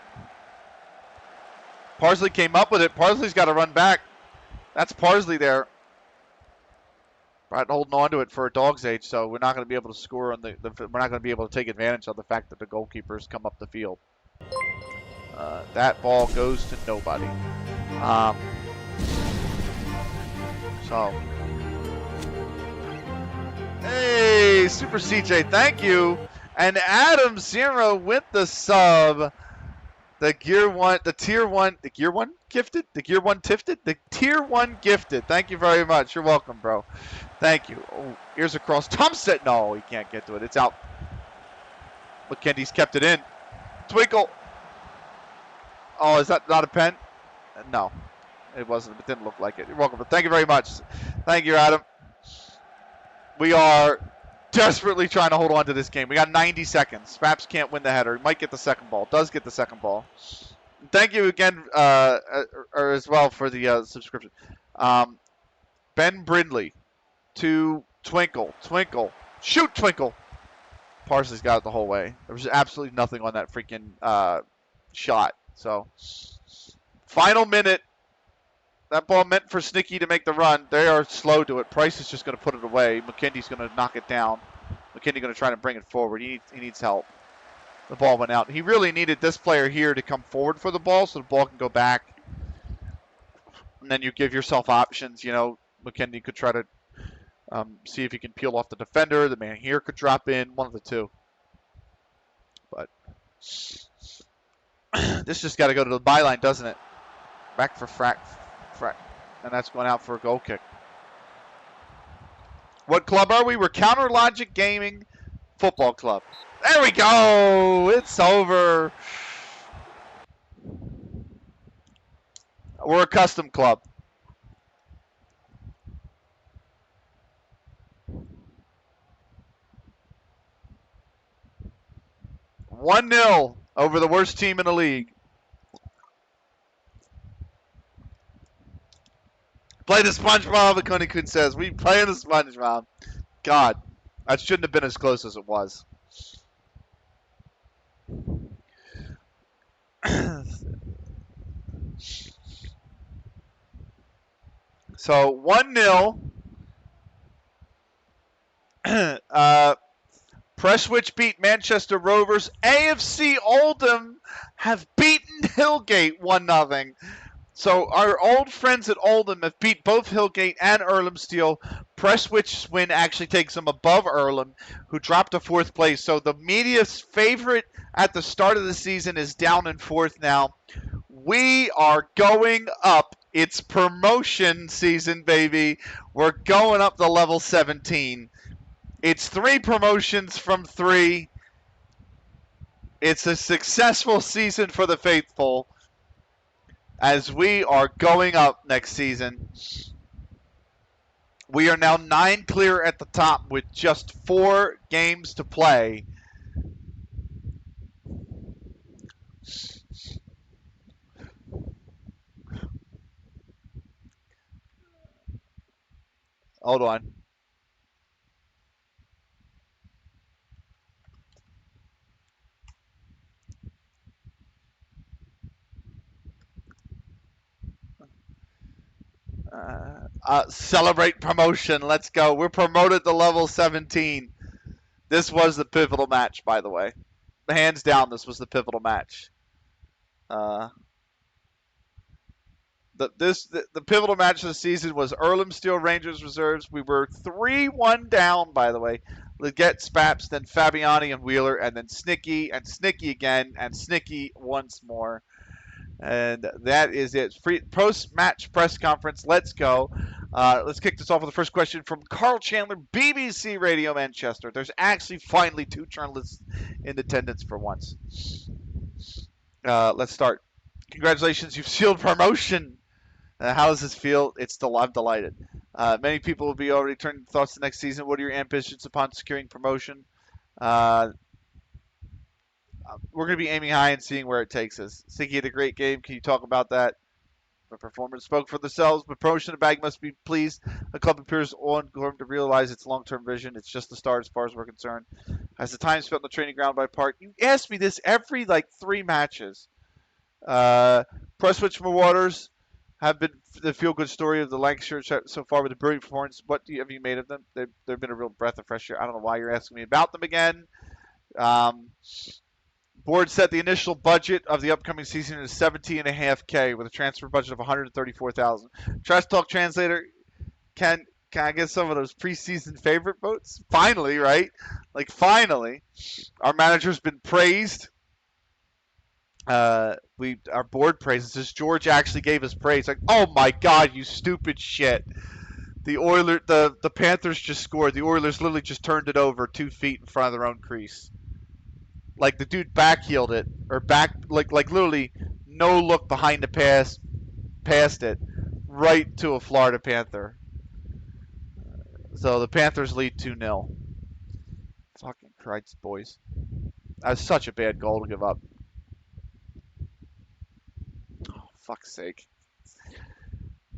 Speaker 1: Parsley came up with it. Parsley's got to run back. That's Parsley there. Right, holding on to it for a dog's age, so we're not going to be able to score on we're not going to be able to take advantage of the fact that the goalkeepers come up the field. That ball goes to nobody. Hey, Super CJ, thank you. And Adam Zero with the sub. The Tier 1 gifted? The Gear 1 tifted? The Tier 1 gifted. Thank you very much. You're welcome, bro. Thank you. Oh, here's a cross. LythamSt.Anne. No, he can't get to it. It's out. McKendy's kept it in. Twinkle. Oh, is that not a pen? No, it wasn't. It didn't look like it. You're welcome. But thank you very much. Thank you, Adam. We are desperately trying to hold on to this game. We got 90 seconds. Spaps can't win the header. He might get the second ball. Does get the second ball. Thank you again as well for the subscription. Ben Brindley to Twinkle. Twinkle. Shoot, Twinkle. Parsley's got it the whole way. There was absolutely nothing on that freaking shot. So, final minute. That ball meant for Snicky to make the run. They are slow to it. Price is just going to put it away. McKendy's going to knock it down. McKendy going to try to bring it forward. He needs help. The ball went out. He really needed this player here to come forward for the ball so the ball can go back. And then you give yourself options. You know, McKendy could try to see if he can peel off the defender. The man here could drop in. One of the two. But this just got to go to the byline, doesn't it? Back for Frack. And that's going out for a goal kick. What club are we? We're Counter Logic Gaming Football Club. There we go. It's over. We're a custom club. One 0 over the worst team in the league. Play the SpongeBob, Akoni-kun says. We play the SpongeBob. God, that shouldn't have been as close as it was. So 1-0. Prestwich beat Manchester Rovers. AFC Oldham have beaten Hillgate 1-0. So our old friends at Oldham have beat both Hillgate and Earlham Steel. Prestwich's win actually takes them above Earlham, who dropped to fourth place. So the media's favorite at the start of the season is down in fourth now. We are going up. It's promotion season, baby. We're going up to level 17. It's 3 promotions from 3. It's a successful season for the faithful, as we are going up next season. We are now 9 clear at the top with just 4 games to play. Hold on. Celebrate promotion. Let's go. We're promoted to level 17. This was the pivotal match, by the way. Hands down, this was the pivotal match. The pivotal match of the season was Earlham Steel Rangers Reserves. We were 3-1 down, by the way. Leggett, Spaps, then Fabiani and Wheeler, and then Snicky, and Snicky again, and Snicky once more. And that is it. Free post-match press conference. Let's go. Let's kick this off with the first question from Carl Chandler, BBC Radio Manchester. There's actually finally 2 journalists in attendance for once. Let's start. Congratulations, you've sealed promotion. How does this feel? I'm delighted. Many people will be already turning thoughts to next season. What are your ambitions upon securing promotion? Uh, we're going to be aiming high and seeing where it takes us. Siggy had a great game. Can you talk about that? The performance spoke for themselves, but promotion to bag must be pleased. The club appears on to realize its long-term vision. It's just the start as far as we're concerned. As the time spent on the training ground by Park, you ask me this every 3 matches. Presswich Waters have been the feel-good story of the Lancashire so far with a brilliant performance. What have you made of them? They've been a real breath of fresh air. I don't know why you're asking me about them again. Board set the initial budget of the upcoming season at $17.5K with a transfer budget of $134,000. Trash Talk Translator, can I get some of those preseason favorite votes? Finally, right? Finally, our manager's been praised. Our board praises this. George actually gave us praise. Oh my God, you stupid shit! The Panthers just scored. The Oilers literally just turned it over 2 feet in front of their own crease. The dude backheeled it, or literally no look behind the pass, past it, right to a Florida Panther. So the Panthers lead 2-0. Fucking Christ, boys. That was such a bad goal to give up. Oh, fuck's sake.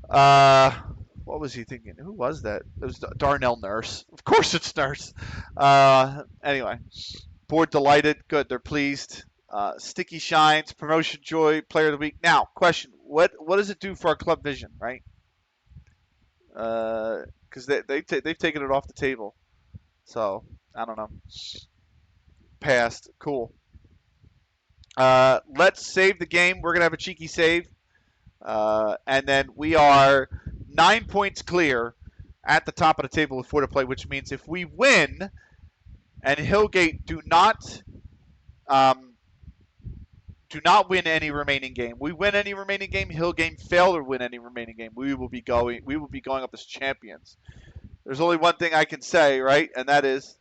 Speaker 1: What was he thinking? Who was that? It was Darnell Nurse. Of course it's Nurse. Anyway. Board delighted. Good. They're pleased. Sticky shines. Promotion joy. Player of the week. Now, question. What does it do for our club vision, right? Because they've taken it off the table. So, I don't know. Passed. Cool. Let's save the game. We're going to have a cheeky save. And then we are 9 points clear at the top of the table with 4 to play, which means if we win and Hillgate do not win any remaining game, we win any remaining game, Hillgate fail to win any remaining game, we will be going up as champions. There's only one thing I can say, right? And that is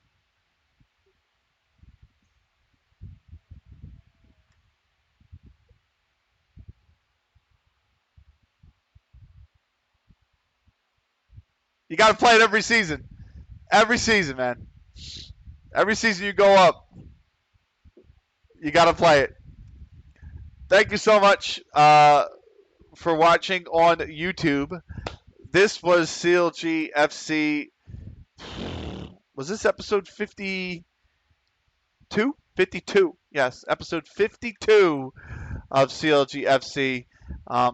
Speaker 1: you got to play it every season. Every season, man. Every season you go up, you got to play it. Thank you so much for watching on YouTube. This was CLG FC. Was this episode 52? 52. Yes, episode 52 of CLG FC.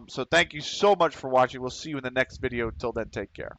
Speaker 1: So thank you so much for watching. We'll see you in the next video. Until then, take care.